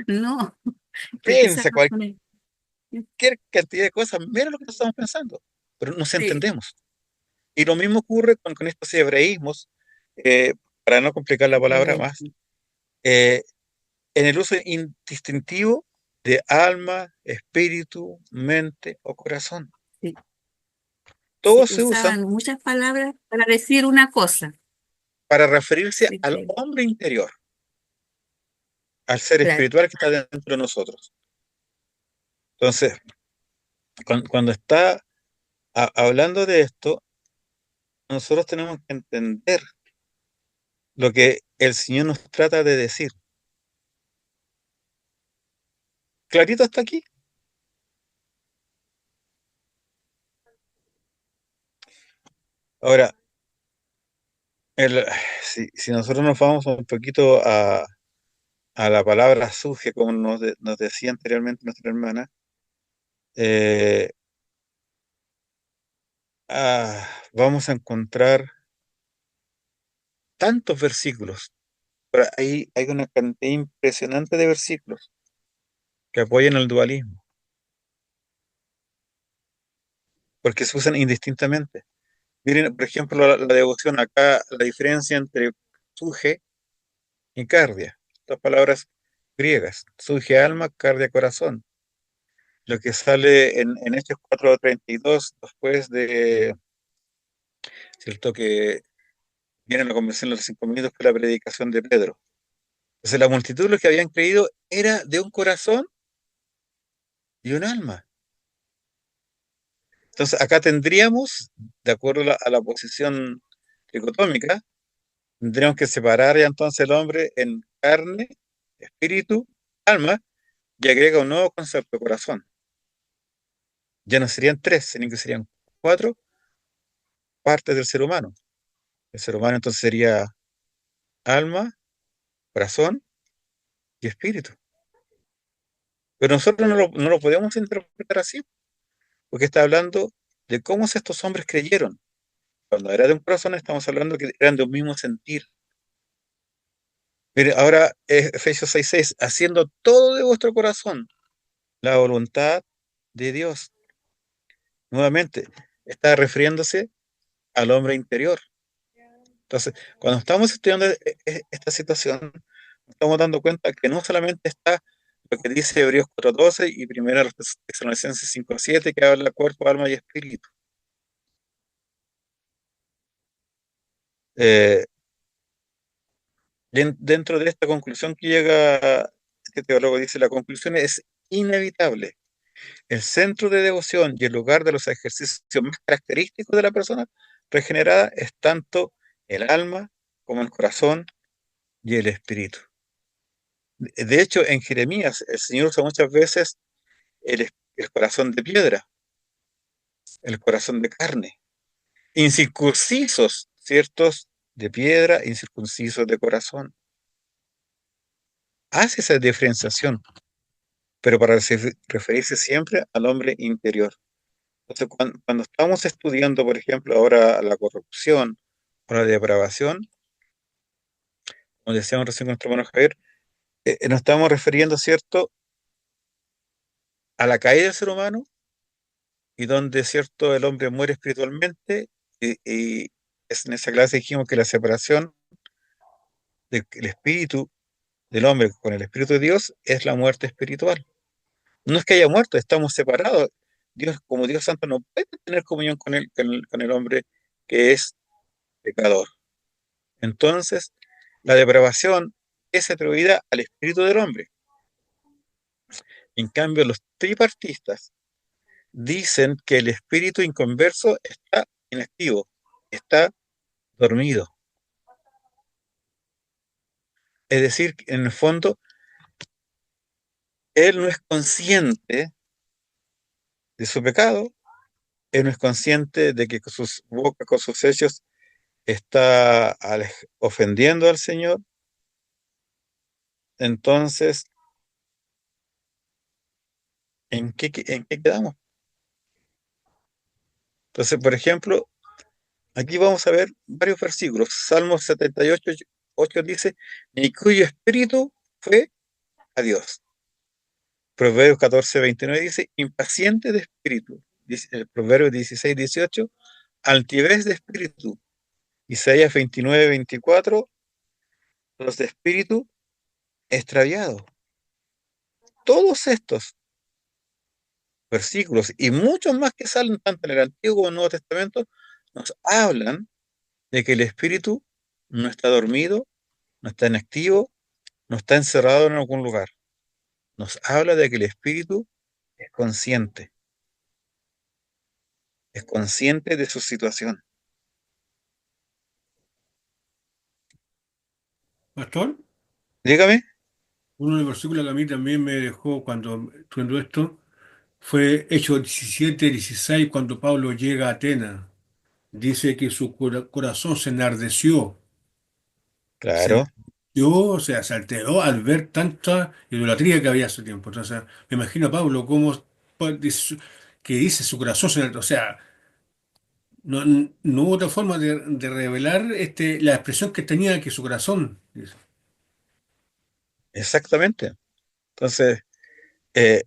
No, que quizás Piensa no pone. cualquier cantidad de cosas, menos lo que estamos pensando, pero nos Sí, entendemos. Y lo mismo ocurre con estos hebraísmos, eh, para no complicar la palabra más, hebraísmo. eh, en el uso indistintivo de alma, espíritu, mente o corazón. Sí, sí, Todos se usan usaban muchas palabras para decir una cosa. para referirse Sí, al sí, hombre interior, al ser claro. espiritual que está dentro de nosotros. Entonces, cuando está hablando de esto, nosotros tenemos que entender lo que el Señor nos trata de decir. ¿Clarito hasta aquí? Ahora, el- si nosotros nos vamos un poquito a la palabra suge, como nos decía anteriormente nuestra hermana, eh, vamos a encontrar tantos versículos. Pero hay una cantidad impresionante de versículos que apoyan el dualismo, porque se usan indistintamente. Miren, por ejemplo, la devoción acá, la diferencia entre suje y cardia. Dos palabras griegas. Suje alma, cardia corazón. Lo que sale en Hechos 4:32, después de, ¿cierto? Que viene la convención de los 5.000 con la predicación de Pedro. Entonces la multitud, los que habían creído, era de un corazón y un alma. Entonces acá tendríamos, de acuerdo a la posición dicotómica, tendríamos que separar ya entonces el hombre en carne, espíritu, alma, y agrega un nuevo concepto, corazón. Ya no serían tres, sino que serían cuatro partes del ser humano. El ser humano entonces sería alma, corazón y espíritu. Pero nosotros no lo podemos interpretar así, porque está hablando de cómo estos hombres creyeron. Cuando era de un corazón, estamos hablando que eran de un mismo sentir. Mire, ahora Efesios 6:6, haciendo todo de vuestro corazón la voluntad de Dios. Nuevamente, está refiriéndose al hombre interior. Entonces, cuando estamos estudiando esta situación, nos estamos dando cuenta que no solamente está lo que dice Hebreos 4:12 y 1 Tesalonicenses 5:7, que habla cuerpo, alma y espíritu. Eh, Dentro de esta conclusión que llega este teólogo, dice, la conclusión es inevitable. El centro de devoción y el lugar de los ejercicios más característicos de la persona regenerada es tanto el alma como el corazón y el espíritu. De hecho, en Jeremías, el Señor usa muchas veces el corazón de piedra, el corazón de carne, incircuncisos, ciertos de piedra, incircuncisos de corazón. Hace esa diferenciación, pero para referirse siempre al hombre interior. Entonces, cuando estamos estudiando, por ejemplo, ahora la corrupción o la depravación, como decíamos recién con nuestro hermano Javier, nos estamos refiriendo, ¿cierto?, a la caída del ser humano y donde, ¿cierto?, el hombre muere espiritualmente y en esa clase dijimos que la separación del espíritu del hombre con el espíritu de Dios es la muerte espiritual. No es que haya muerto, estamos separados. Dios, como Dios Santo, no puede tener comunión con el hombre que es pecador. Entonces, la depravación es atribuida al espíritu del hombre. En cambio, los tripartistas dicen que el espíritu inconverso está inactivo, está dormido. Es decir, en el fondo, él no es consciente de su pecado, él no es consciente de que con sus bocas, con sus hechos, está ofendiendo al Señor. Entonces, ¿en qué quedamos? Entonces, por ejemplo, aquí vamos a ver varios versículos. Salmos 78:8 dice, ni cuyo espíritu fue a Dios. Proverbios 14:29 dice, impaciente de espíritu. Dice, Proverbios 16:18, altivez de espíritu. Isaías 29:24, los de espíritu extraviado. Todos estos versículos y muchos más que salen tanto en el Antiguo como en el Nuevo Testamento nos hablan de que el espíritu no está dormido, no está inactivo, no está encerrado en algún lugar. Nos habla de que el espíritu es consciente de su situación. Pastor, Dígame. uno de los versículos que a mí también me dejó cuando estudiando esto fue Hechos 17:16, cuando Pablo llega a Atenas. Dice que su corazón se enardeció, se Claro, enardeció, o sea, se alteró al ver tanta idolatría que había hace tiempo. Entonces, me imagino a Pablo cómo que dice su corazón se enardeció. O sea, no hubo otra forma de revelar la expresión que tenía que su corazón. Dice. exactamente. Entonces, eh,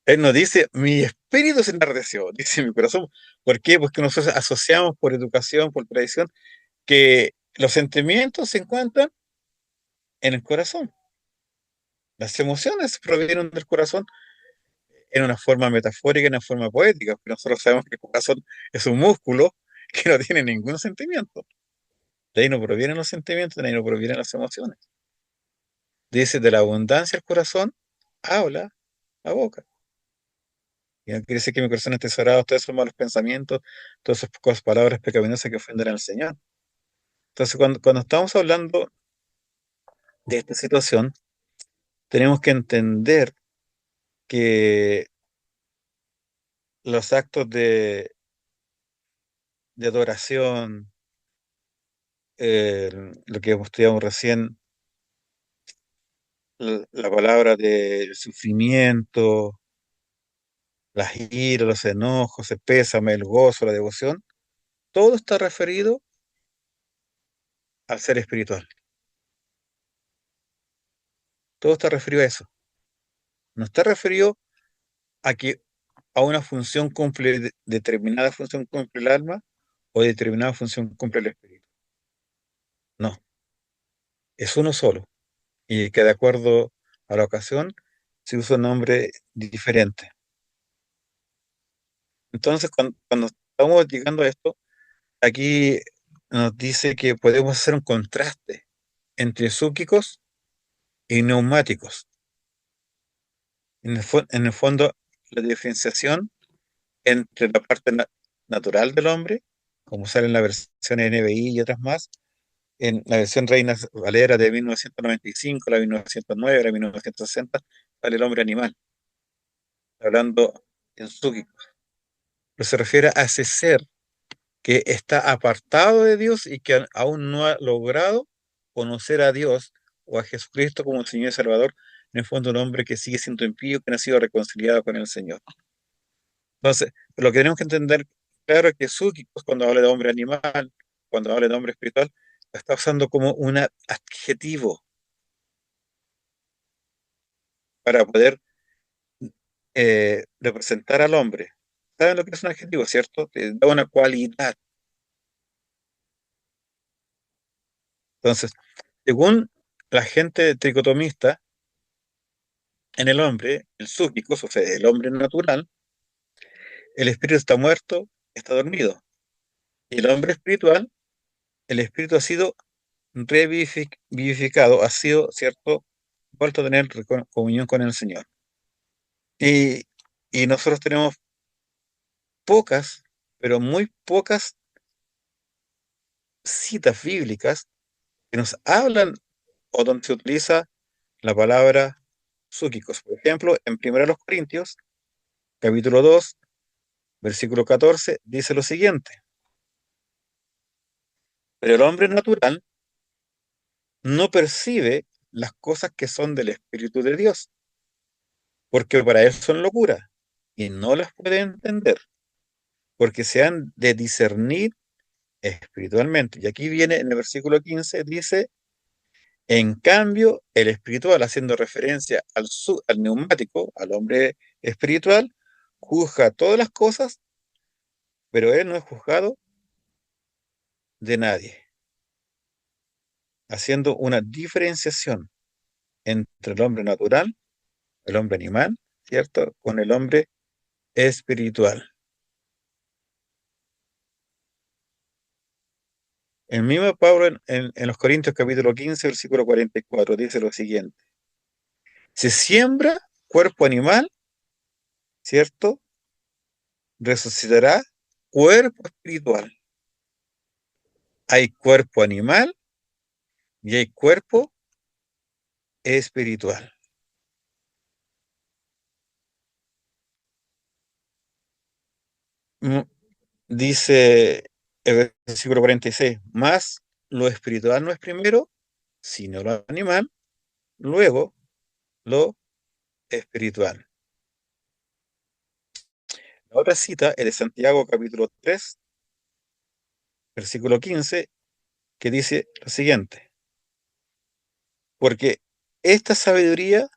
él nos dice, mi espíritu se enardeció, dice mi corazón. ¿Por qué? Porque nosotros asociamos por educación, por tradición, que los sentimientos se encuentran en el corazón. Las emociones provienen del corazón en una forma metafórica, en una forma poética, porque nosotros sabemos que el corazón es un músculo que no tiene ningún sentimiento. De ahí no provienen los sentimientos, de ahí no provienen las emociones. Dice, de la abundancia del corazón, habla la boca. Y no quiere decir que mi corazón esté cerrado, todos esos malos pensamientos, todas esas palabras pecaminosas que ofenden al Señor. Entonces, cuando estamos hablando de esta situación, tenemos que entender que los actos de adoración, lo que estudiamos recién, la palabra del sufrimiento, las iras, los enojos, el pésame, el gozo, la devoción, todo está referido al ser espiritual. Todo está referido a eso. No está referido a que a una función cumple, determinada función cumple el alma o determinada función cumple el espíritu. No, es uno solo. Y que de acuerdo a la ocasión se usa un nombre diferente. Entonces, cuando estamos llegando a esto, aquí nos dice que podemos hacer un contraste entre súquicos y neumáticos. En el fondo, la diferenciación entre la parte natural del hombre, como sale en la versión NBI y otras más, en la versión Reina Valera de 1995, la 1909, la 1960, sale el hombre animal, hablando en súquico. Pero se refiere a ese ser que está apartado de Dios y que aún no ha logrado conocer a Dios o a Jesucristo como Señor y Salvador, en el fondo un hombre que sigue siendo impío, que no ha sido reconciliado con el Señor. Entonces, lo que tenemos que entender, claro, es que súquicos, cuando habla de hombre animal, cuando habla de hombre espiritual, lo está usando como un adjetivo para poder representar al hombre. ¿Saben lo que es un adjetivo, cierto? Te da una cualidad. Entonces, según la gente tricotomista, en el hombre, el súquico, o sea, el hombre natural, el espíritu está muerto, está dormido. Y el hombre espiritual, el espíritu ha sido revivificado, ha sido, ¿cierto?, vuelto a tener comunión con el Señor. Y, y nosotros tenemos pocas, pero muy pocas citas bíblicas que nos hablan o donde se utiliza la palabra súquicos. Por ejemplo, en 1 Corintios, capítulo 2, versículo 14, dice lo siguiente: pero el hombre natural no percibe las cosas que son del Espíritu de Dios, porque para él son locura, y no las puede entender, porque se han de discernir espiritualmente. Y aquí viene en el versículo 15, dice, en cambio, el espiritual, haciendo referencia al neumático, al hombre espiritual, juzga todas las cosas, pero él no es juzgado de nadie, haciendo una diferenciación entre el hombre natural, el hombre animal, ¿cierto?, con el hombre espiritual. El mismo Pablo en los Corintios capítulo 15, versículo 44, dice lo siguiente: se siembra cuerpo animal, ¿cierto? Resucitará cuerpo espiritual. Hay cuerpo animal y hay cuerpo espiritual. Mm, Dice el versículo 46, más lo espiritual no es primero, sino lo animal, luego lo espiritual. La otra cita es de Santiago capítulo 3, versículo 15, que dice lo siguiente: porque esta sabiduría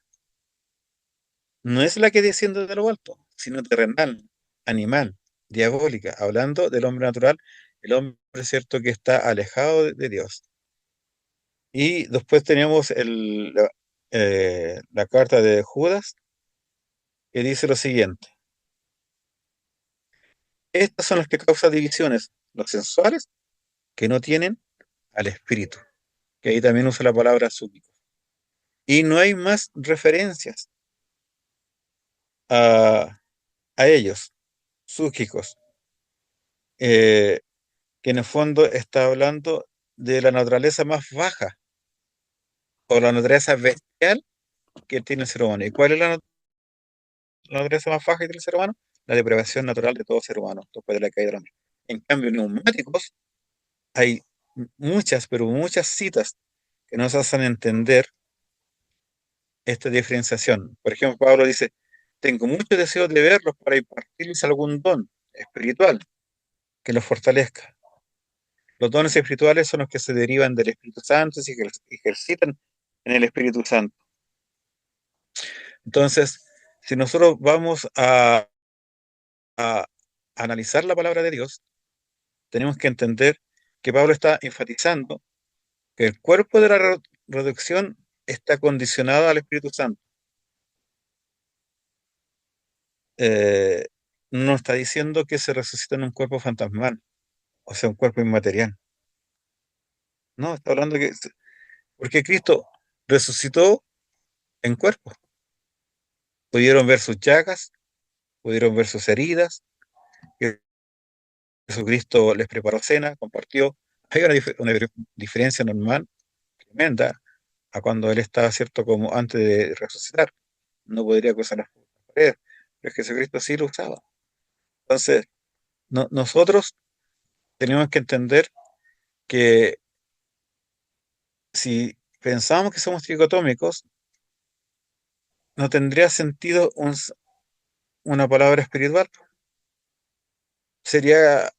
no es la que desciende de lo alto, sino terrenal, animal, diabólica, hablando del hombre natural, el hombre, cierto, que está alejado de Dios. Y después tenemos la carta de Judas, que dice lo siguiente: estas son las que causan divisiones, los sensuales, que no tienen al espíritu, que ahí también usa la palabra súbico. Y no hay más referencias a, a ellos, súgicos, que en el fondo está hablando de la naturaleza más baja o la naturaleza bestial que tiene el ser humano. ¿Y cuál es la naturaleza más baja que tiene el ser humano? La depravación natural de todo ser humano después de la caída del hombre. En cambio, neumáticos, hay muchas, pero muchas citas que nos hacen entender esta diferenciación. Por ejemplo, Pablo dice: tengo mucho deseo de verlos para impartirles algún don espiritual que los fortalezca. Los dones espirituales son los que se derivan del Espíritu Santo y se ejercitan en el Espíritu Santo. Entonces, si nosotros vamos a analizar la palabra de Dios, tenemos que entender que Pablo está enfatizando que el cuerpo de la reducción está condicionado al Espíritu Santo. Eh, no está diciendo que se resucita en un cuerpo fantasmal, o sea, un cuerpo inmaterial. No, está hablando porque Cristo resucitó en cuerpo. Pudieron ver sus llagas, pudieron ver sus heridas. Jesucristo les preparó cena, compartió. Hay una diferencia normal, tremenda, a cuando él estaba, cierto, como antes de resucitar. No podría cruzar las paredes, pero Jesucristo sí lo usaba. Entonces, nosotros tenemos que entender que si pensamos que somos tricotómicos, no tendría sentido una palabra espiritual. Sería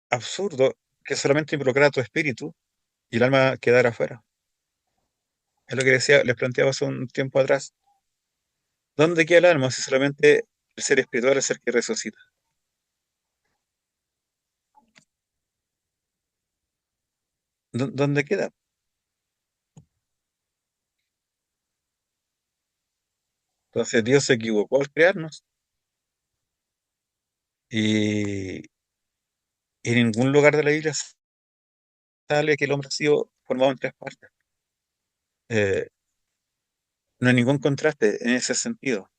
absurdo que solamente involucrara tu espíritu y el alma quedara afuera. Es lo que decía, les planteaba hace un tiempo atrás. ¿Dónde queda el alma si solamente el ser espiritual es el que resucita? ¿Dónde queda? Entonces Dios se equivocó al crearnos y en ningún lugar de la Biblia sale que el hombre ha sido formado en tres partes. Eh, no hay ningún contraste en ese sentido.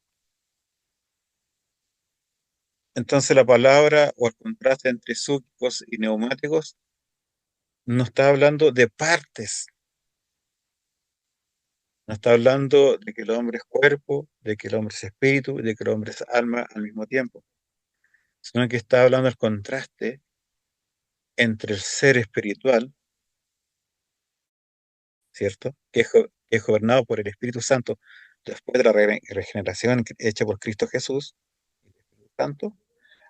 Entonces la palabra o el contraste entre súbicos y neumáticos no está hablando de partes, no está hablando de que el hombre es cuerpo, de que el hombre es espíritu, de que el hombre es alma al mismo tiempo, sino que está hablando del contraste entre el ser espiritual, ¿cierto? Que es gobernado por el Espíritu Santo después de la regeneración hecha por Cristo Jesús, el Espíritu Santo,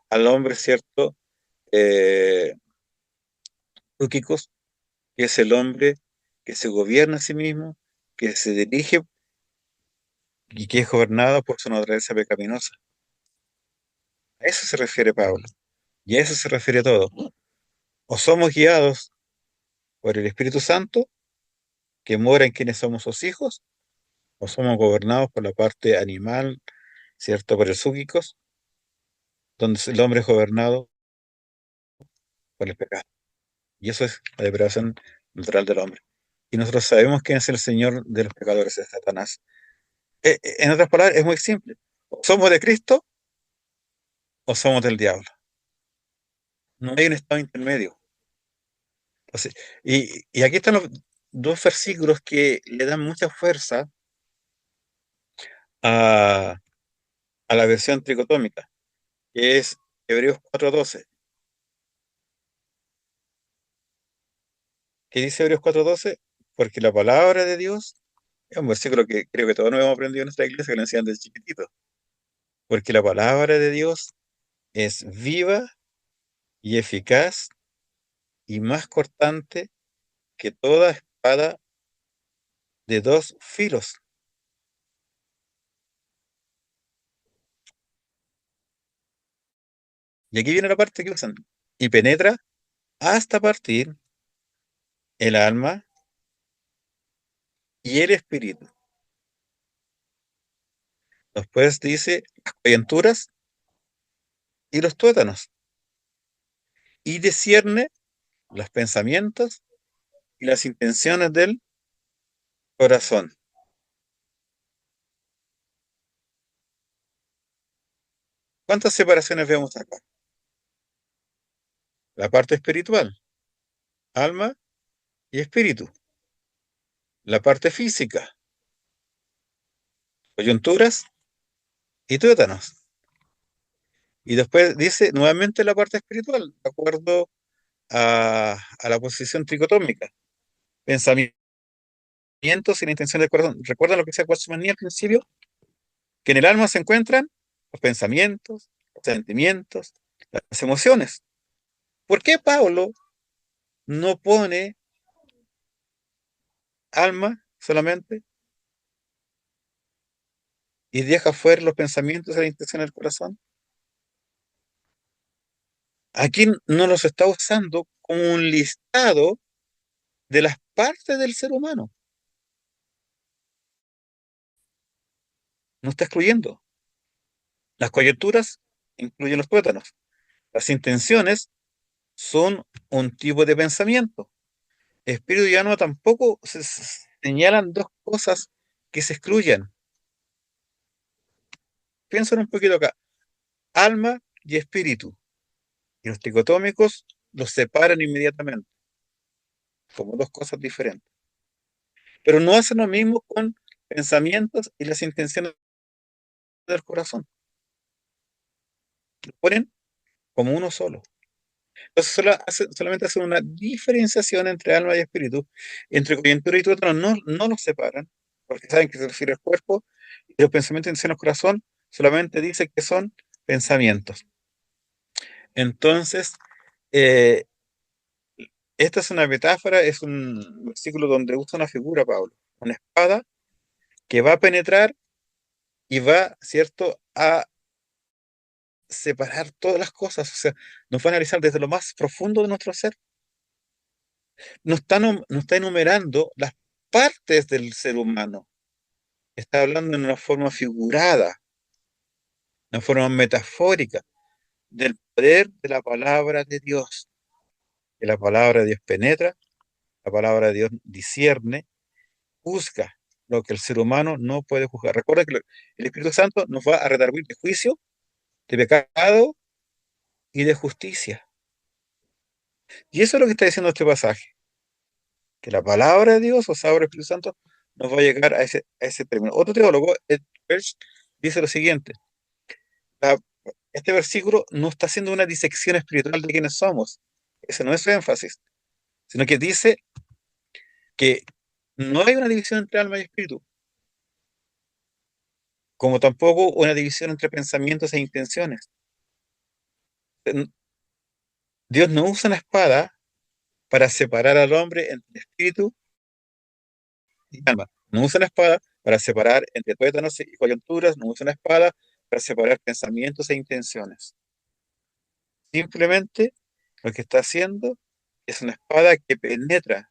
al hombre, ¿cierto? Eh, Túquicos, que es el hombre que se gobierna a sí mismo, que se dirige y que es gobernado por su naturaleza pecaminosa. A eso se refiere Pablo, y a eso se refiere todo. O somos guiados por el Espíritu Santo, que mora en quienes somos sus hijos, o somos gobernados por la parte animal, ¿cierto? Por el psíquicos, donde el hombre es gobernado por el pecado. Y eso es la depravación natural del hombre. Y nosotros sabemos quién es el Señor de los pecadores, es Satanás. En otras palabras, es muy simple. O somos de Cristo o somos del diablo. No hay un estado intermedio. Entonces, y aquí están los dos versículos que le dan mucha fuerza a, a la versión tricotómica, que es Hebreos 4:12. ¿Qué dice Hebreos 4:12? Porque la palabra de Dios es un versículo que creo que todos nos hemos aprendido en nuestra iglesia, que lo enseñan desde chiquitito. Porque la palabra de Dios es viva y eficaz y más cortante que toda espada de dos filos. Y aquí viene la parte que usan. Y penetra hasta partir el alma y el espíritu. Después dice las coyunturas y los tuétanos. Y discierne los pensamientos y las intenciones del corazón. ¿Cuántas separaciones vemos acá? La parte espiritual, alma y espíritu. La parte física, coyunturas y tuétanos. Y después dice nuevamente la parte espiritual, de acuerdo a la posición tricotómica. Pensamientos y la intención del corazón. ¿Recuerdan lo que decía Guachmanía al principio? Que en el alma se encuentran los pensamientos, los sentimientos, las emociones. ¿Por qué Pablo no pone alma solamente y deja fuera los pensamientos y la intención del corazón? Aquí no los está usando como un listado de las partes del ser humano. No está excluyendo. Las coyunturas incluyen los tuétanos. Las intenciones son un tipo de pensamiento. Espíritu y alma tampoco se señalan dos cosas que se excluyan. Piensen un poquito acá. Alma y espíritu. Y los tricotómicos los separan inmediatamente como dos cosas diferentes. Pero no hacen lo mismo con pensamientos y las intenciones del corazón. Lo ponen como uno solo. Entonces solamente hacen una diferenciación entre alma y espíritu. Entre coyuntura y tuétano no los separan, porque saben que se refiere al cuerpo, y los pensamientos, intenciones del corazón solamente dice que son pensamientos. Entonces, eh, esta es una metáfora, es un versículo donde usa una figura, Pablo, una espada que va a penetrar y va, ¿cierto?, a separar todas las cosas, o sea, nos va a analizar desde lo más profundo de nuestro ser. No está enumerando las partes del ser humano, está hablando en una forma figurada, una forma metafórica, del poder de la palabra de Dios. Que la palabra de Dios penetra, la palabra de Dios discierne, juzga lo que el ser humano no puede juzgar. Recuerda que el Espíritu Santo nos va a redarguir de juicio, de pecado y de justicia. Y eso es lo que está diciendo este pasaje, que la palabra de Dios, o sea, el Espíritu Santo, nos va a llegar a ese término. Otro teólogo, Ed Welch, dice lo siguiente: la- este versículo no está haciendo una disección espiritual de quiénes somos, ese no es su énfasis, sino que dice que no hay una división entre alma y espíritu, como tampoco una división entre pensamientos e intenciones. Dios no usa una espada para separar al hombre entre espíritu y alma. No usa una espada para separar entre tuétanos y coyunturas, no usa una espada para separar pensamientos e intenciones. Simplemente lo que está haciendo es una espada que penetra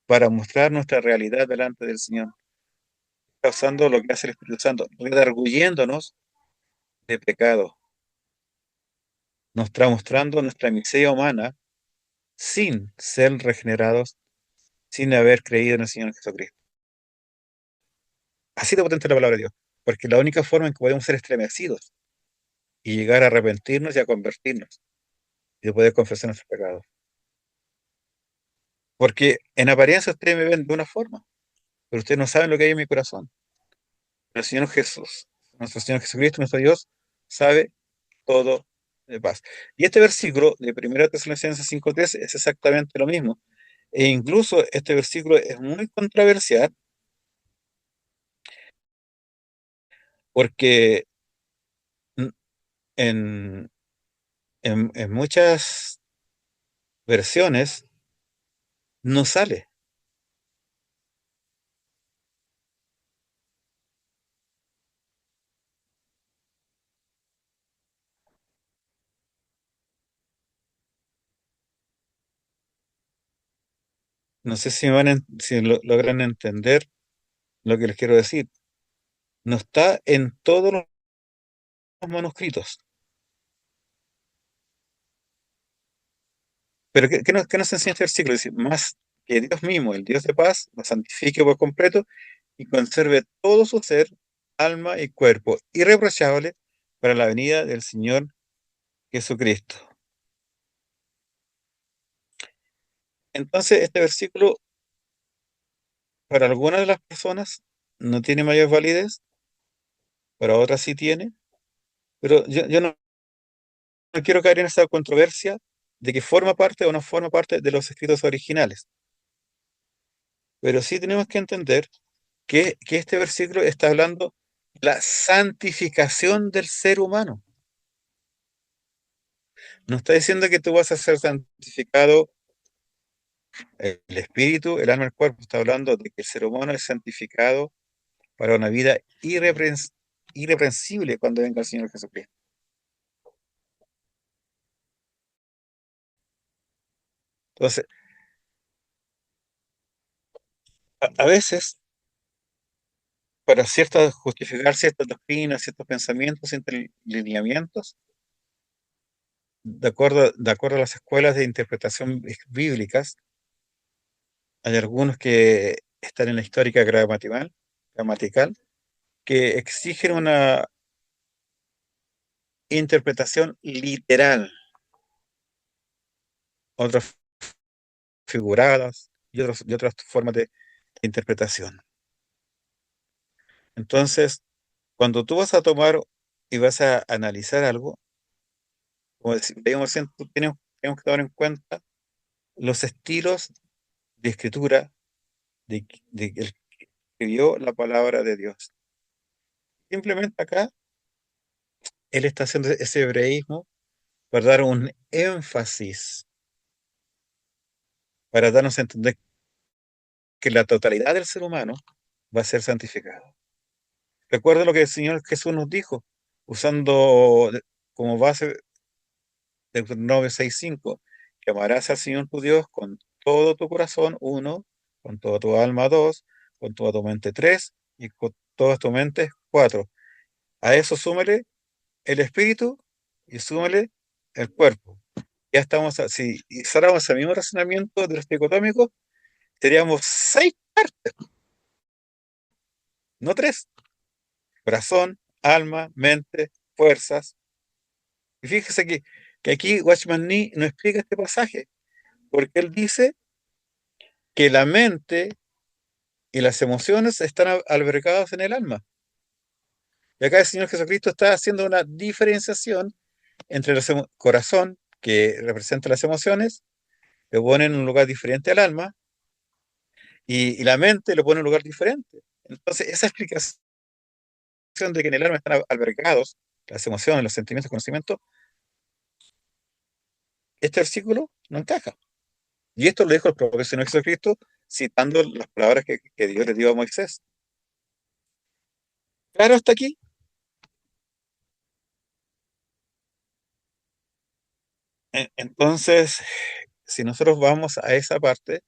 para mostrar nuestra realidad delante del Señor. Está usando lo que hace el Espíritu Santo, redarguyéndonos de pecado. Nos está mostrando nuestra miseria humana sin ser regenerados, sin haber creído en el Señor Jesucristo. Así de potente es la palabra de Dios, porque es la única forma en que podemos ser estremecidos y llegar a arrepentirnos y a convertirnos y de poder confesar nuestros pecados. Porque en apariencia ustedes me ven de una forma, pero ustedes no saben lo que hay en mi corazón. El Señor Jesús, nuestro Señor Jesucristo, nuestro Dios, sabe todo de paz. Y este versículo de 1 Tesalonicenses 5:3 es exactamente lo mismo. E incluso este versículo es muy controversial porque en, en muchas versiones no sale. No sé si logran entender lo que les quiero decir. No está en todos los manuscritos. Pero ¿qué nos enseña este versículo? Dice, más que Dios mismo, el Dios de paz, lo santifique por completo y conserve todo su ser, alma y cuerpo irreprochable para la venida del Señor Jesucristo. Entonces, este versículo para algunas de las personas no tiene mayor validez, para otras sí tiene, pero yo no quiero caer en esa controversia de que forma parte o no forma parte de los escritos originales, pero sí tenemos que entender que este versículo está hablando de la santificación del ser humano. No está diciendo que tú vas a ser santificado el espíritu, el alma, el cuerpo. Está hablando de que el ser humano es santificado para una vida irreprensible cuando venga el Señor Jesucristo. Entonces, a veces, para justificar ciertas doctrinas, ciertos pensamientos, ciertos lineamientos, de acuerdo a las escuelas de interpretación bíblicas, hay algunos que están en la histórica gramatical que exigen una interpretación literal, otras figuradas y otras formas de interpretación. Entonces, cuando tú vas a tomar y vas a analizar algo, como digamos, tenemos que tomar en cuenta los estilos de escritura de el que escribió la palabra de Dios. Simplemente acá él está haciendo ese hebreísmo para dar un énfasis, para darnos a entender que la totalidad del ser humano va a ser santificado. Recuerda lo que el Señor Jesús nos dijo, usando como base Deuteronomio 6:5, que amarás al Señor tu Dios con todo tu corazón, uno, con toda tu alma, dos, con toda tu mente, tres, y con toda tu mente, cuatro. A eso súmele el espíritu y súmele el cuerpo. Ya estamos, si hiciéramos el mismo razonamiento de los dicotómicos, teníamos seis partes, no tres: corazón, alma, mente, fuerzas. Y fíjese que aquí Watchman Nee no explica este pasaje, porque él dice que la mente y las emociones están albergadas en el alma. Y acá el Señor Jesucristo está haciendo una diferenciación entre el corazón, que representa las emociones, lo pone en un lugar diferente al alma, y la mente lo pone en un lugar diferente. Entonces, esa explicación de que en el alma están albergados las emociones, los sentimientos, el conocimiento, este versículo no encaja. Y esto lo dijo el propio Señor Jesucristo citando las palabras que Dios le dio a Moisés. Claro, hasta aquí. Entonces, si nosotros vamos a esa parte,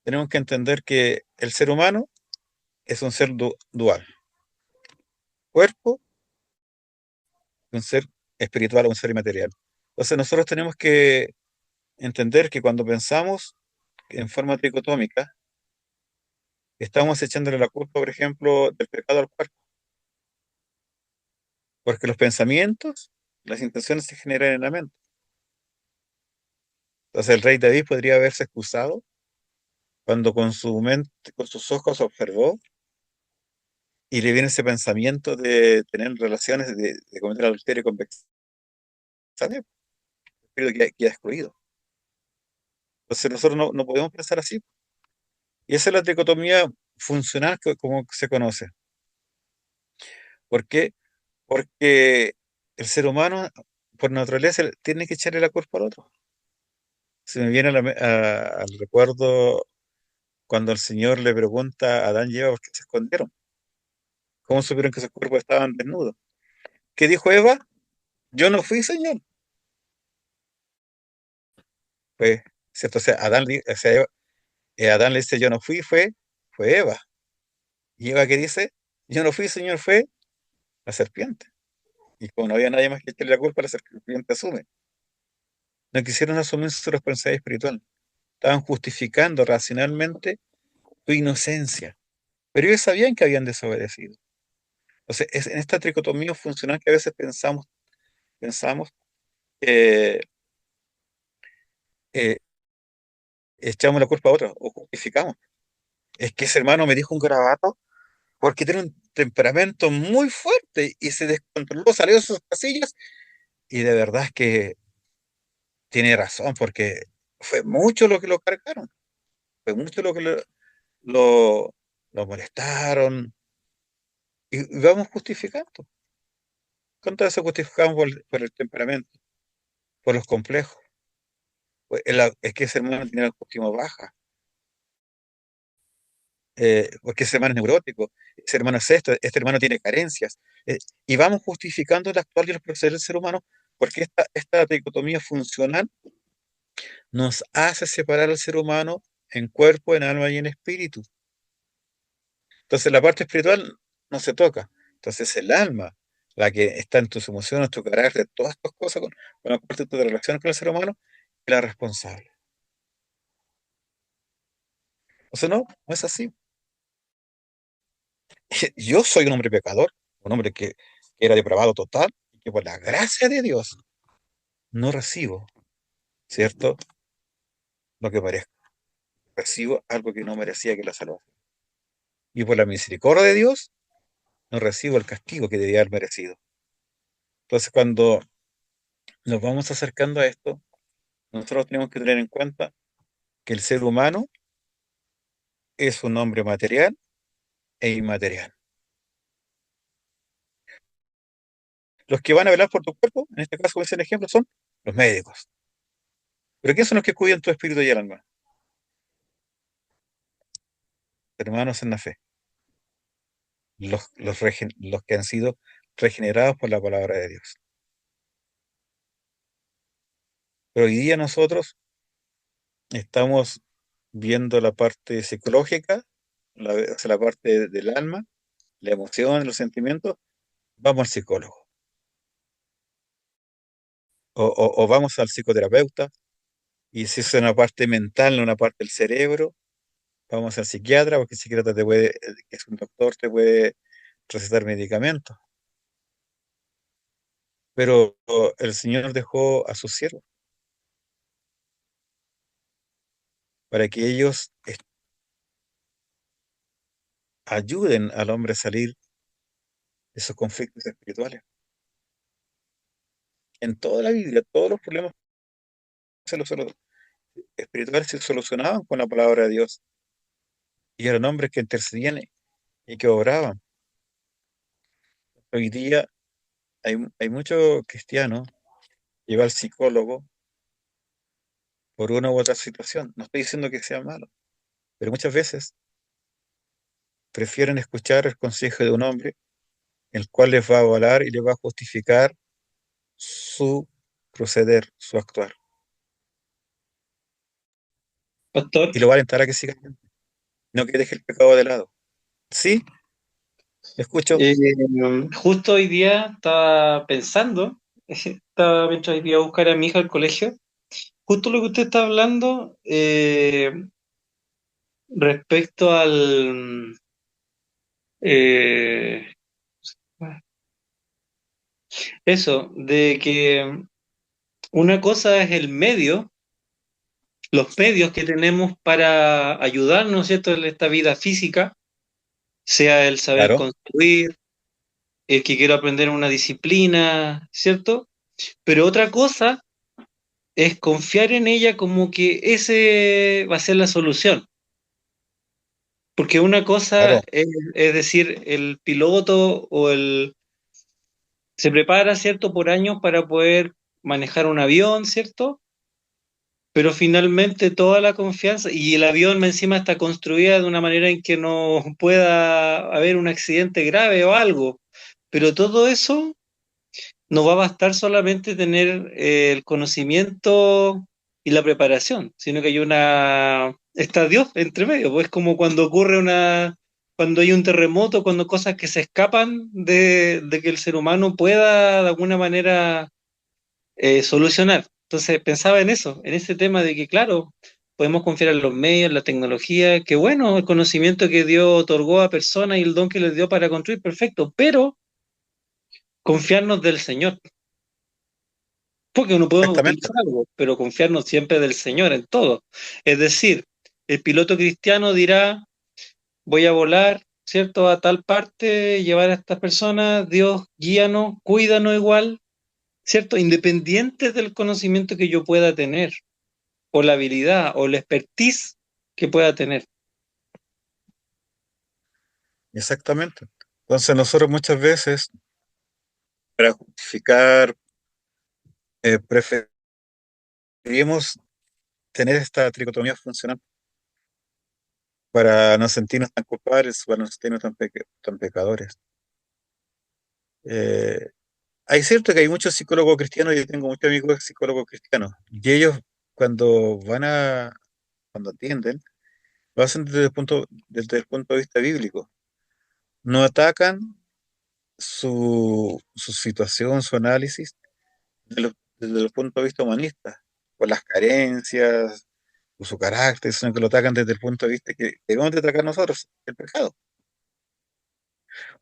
tenemos que entender que el ser humano es un ser dual, cuerpo, un ser espiritual, un ser inmaterial. Entonces, nosotros tenemos que entender que cuando pensamos en forma tricotómica, estamos echándole la culpa, por ejemplo, del pecado al cuerpo, porque los pensamientos, las intenciones se generan en la mente. Entonces, el rey David podría haberse excusado cuando con su mente, con sus ojos observó y le viene ese pensamiento de tener relaciones, de cometer adulterio con Betsabé, pero que queda excluido. Entonces nosotros no podemos pensar así. Y esa es la dicotomía funcional como se conoce. ¿Por qué? Porque el ser humano, por naturaleza, tiene que echarle la culpa al otro. Se me viene al recuerdo cuando el Señor le pregunta a Adán y Eva por qué se escondieron. ¿Cómo supieron que sus cuerpos estaban desnudos? ¿Qué dijo Eva? Yo no fui, Señor. Pues, ¿cierto? O sea, Adán le dice, yo no fui, fue Eva. Y Eva que dice, yo no fui, Señor, fue la serpiente. Y como no había nadie más que echarle la culpa, la serpiente asume. No quisieron asumir su responsabilidad espiritual. Estaban justificando racionalmente su inocencia. Pero ellos sabían que habían desobedecido. Entonces, es en esta tricotomía funcional que a veces pensamos, eh, eh, echamos la culpa a otros o justificamos. Es que ese hermano me dijo un garabato porque tiene un temperamento muy fuerte y se descontroló, salió de sus casillas y de verdad es que tiene razón porque fue mucho lo que lo cargaron, fue mucho lo que lo, lo molestaron y vamos justificando. ¿Cuántas veces justificamos por el temperamento, por los complejos? Pues, es que ese hermano tiene la autoestima baja, porque ese hermano es neurótico, ese hermano es esto, este hermano tiene carencias. Y vamos justificando el actual y los proceder del ser humano, porque esta dicotomía funcional nos hace separar al ser humano en cuerpo, en alma y en espíritu. Entonces la parte espiritual no se toca. Entonces el alma, la que está en tus emociones, tu carácter, todas estas cosas con la parte de tu relación con el ser humano, es la responsable. O sea, no es así. Yo soy un hombre pecador, un hombre que era depravado total, y que por la gracia de Dios no recibo, ¿cierto? Lo que merezco. Recibo algo que no merecía, que es la salvación. Y por la misericordia de Dios no recibo el castigo que debía haber merecido. Entonces, cuando nos vamos acercando a esto, nosotros tenemos que tener en cuenta que el ser humano es un hombre material e inmaterial. Los que van a velar por tu cuerpo, en este caso, como es el ejemplo, son los médicos. Pero ¿quiénes son los que cuidan tu espíritu y el alma? Hermanos en la fe, los que han sido regenerados por la palabra de Dios. Pero hoy día nosotros estamos viendo la parte psicológica, o sea, la parte del alma, la emoción, los sentimientos, vamos al psicólogo. O vamos al psicoterapeuta, y si es una parte mental, no una parte del cerebro, vamos al psiquiatra, porque el psiquiatra que es un doctor, te puede recetar medicamentos. Pero el Señor dejó a sus siervos para que ellos ayuden al hombre a salir de esos conflictos espirituales. En toda la Biblia, todos los problemas espirituales se solucionaban con la palabra de Dios. Y eran hombres que intercedían y que obraban. Hoy día hay muchos cristianos que van al psicólogo por una u otra situación. No estoy diciendo que sea malo, pero muchas veces prefieren escuchar el consejo de un hombre, el cual les va a avalar y les va a justificar su proceder, su actuar. Pastor, Y lo va a alentar a que siga, no que deje el pecado de lado. Sí, escucho. eh, justo hoy día estaba pensando, mientras iba a buscar a mi hija al colegio, justo lo que usted está hablando respecto al... eh, eso, de que una cosa es el medio, los medios que tenemos para ayudarnos, ¿cierto?, en esta vida física, sea el saber Claro, construir, el que quiera aprender una disciplina, ¿cierto? Pero otra cosa es confiar en ella como que ese va a ser la solución. Porque una cosa claro, es decir, el piloto o se prepara, ¿cierto?, por años para poder manejar un avión, ¿cierto? Pero finalmente toda la confianza, y el avión encima está construida de una manera en que no pueda haber un accidente grave o algo. Pero todo eso no va a bastar solamente tener el conocimiento y la preparación, sino que hay una está Dios entre medio, pues es como cuando cuando hay un terremoto, cuando cosas que se escapan de que el ser humano pueda de alguna manera solucionar. Entonces pensaba en eso, en ese tema de que, claro, podemos confiar en los medios, en la tecnología, que bueno, el conocimiento que Dios otorgó a personas y el don que les dio para construir, perfecto, pero confiarnos del Señor. Porque uno puede Exactamente. utilizar algo, pero confiarnos siempre del Señor en todo. Es decir, el piloto cristiano dirá, voy a volar, ¿cierto? A tal parte, llevar a estas personas, Dios, guíanos, cuídanos igual, ¿cierto? Independiente del conocimiento que yo pueda tener, o la habilidad, o la expertise que pueda tener. Exactamente. Entonces nosotros muchas veces, para justificar, preferimos tener esta tricotomía funcional para no sentirnos tan culpables, para no sentirnos tan pecadores. Eh, Hay cierto que hay muchos psicólogos cristianos, yo tengo muchos amigos psicólogos cristianos, y ellos cuando cuando atienden, lo hacen desde el punto de vista bíblico. No atacan su situación, su análisis, desde el punto de vista humanista, por las carencias, por su carácter, sino que lo atacan desde el punto de vista que debemos de atacar nosotros, el pecado.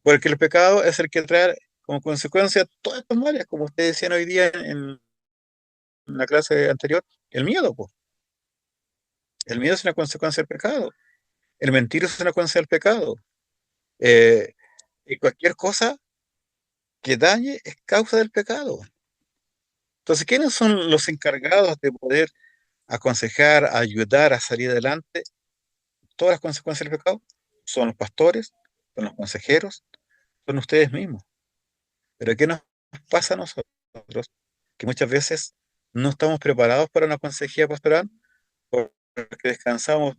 Porque el pecado es el que trae como consecuencia todas estas males, como ustedes decían hoy día en la clase anterior, el miedo, pues. El miedo es una consecuencia del pecado. El mentir es una consecuencia del pecado. Eh, y cualquier cosa que dañe es causa del pecado. Entonces, ¿quiénes son los encargados de poder aconsejar, ayudar a salir adelante todas las consecuencias del pecado? Son los pastores, son los consejeros, son ustedes mismos. Pero ¿qué nos pasa a nosotros? Que muchas veces no estamos preparados para una consejería pastoral porque descansamos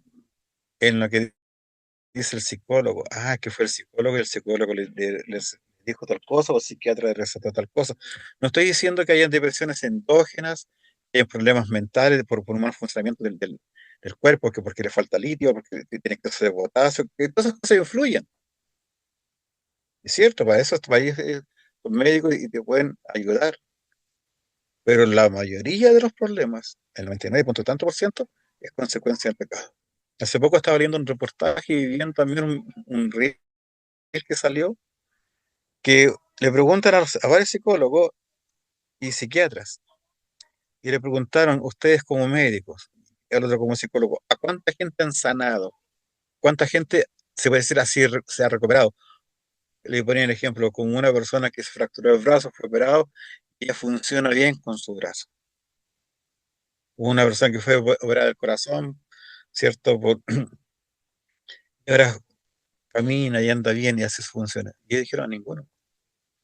en lo que dice el psicólogo. Ah, que fue el psicólogo y el psicólogo les dijo tal cosa o el psiquiatra le recetó tal cosa. No estoy diciendo que hayan depresiones endógenas, que hayan problemas mentales por un mal funcionamiento del cuerpo, que porque le falta litio, porque tiene exceso de potasio, que todas esas cosas influyen. Es cierto, para eso para ahí, los médicos y te pueden ayudar. Pero la mayoría de los problemas, el 99 punto tanto por ciento, es consecuencia del pecado. Hace poco estaba viendo un reportaje y viendo también un reel que salió que le preguntan a varios psicólogos y psiquiatras y le preguntaron, ustedes como médicos, y al otro como psicólogo, ¿a cuánta gente han sanado? ¿Cuánta gente, se puede decir así, se ha recuperado? Le ponían el ejemplo, como una persona que se fracturó el brazo, fue operado y ya funciona bien con su brazo. Una persona que fue operada del corazón, ¿cierto? Y ahora camina y anda bien y así funciona. Y ellos dijeron, ninguno.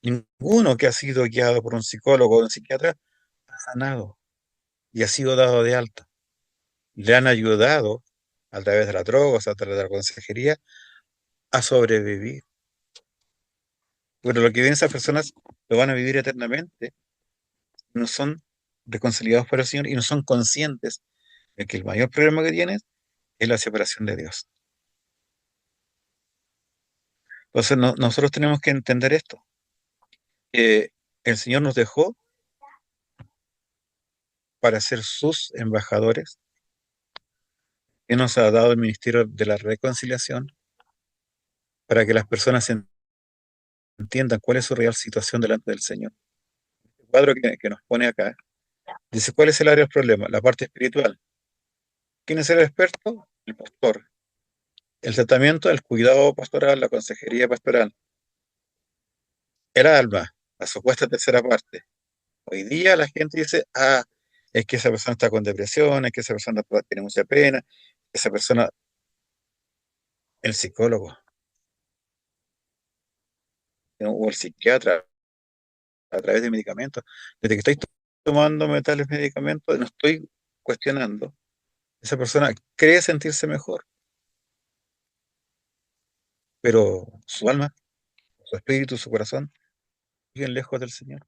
Ninguno que ha sido guiado por un psicólogo o un psiquiatra ha sanado y ha sido dado de alta. Le han ayudado a través de las drogas, a través de la consejería, a sobrevivir. Pero lo que viven esas personas lo van a vivir eternamente. No son reconciliados por el Señor y no son conscientes de que el mayor problema que tienen es la separación de Dios. Entonces nosotros tenemos que entender esto, que el Señor nos dejó para ser sus embajadores, que nos ha dado el ministerio de la reconciliación, para que las personas entiendan cuál es su real situación delante del Señor. El cuadro que nos pone acá dice, ¿cuál es el área del problema? La parte espiritual. ¿Quién es el experto? El pastor. El tratamiento, el cuidado pastoral, la consejería pastoral. El alma, la supuesta tercera parte. Hoy día la gente dice, ah, es que esa persona está con depresión, es que esa persona tiene mucha pena, esa persona, el psicólogo, ¿no? O el psiquiatra, a través de medicamentos. Desde que estoy tomando tales medicamentos, no estoy cuestionando. Esa persona cree sentirse mejor, pero su alma, su espíritu, su corazón, siguen lejos del Señor.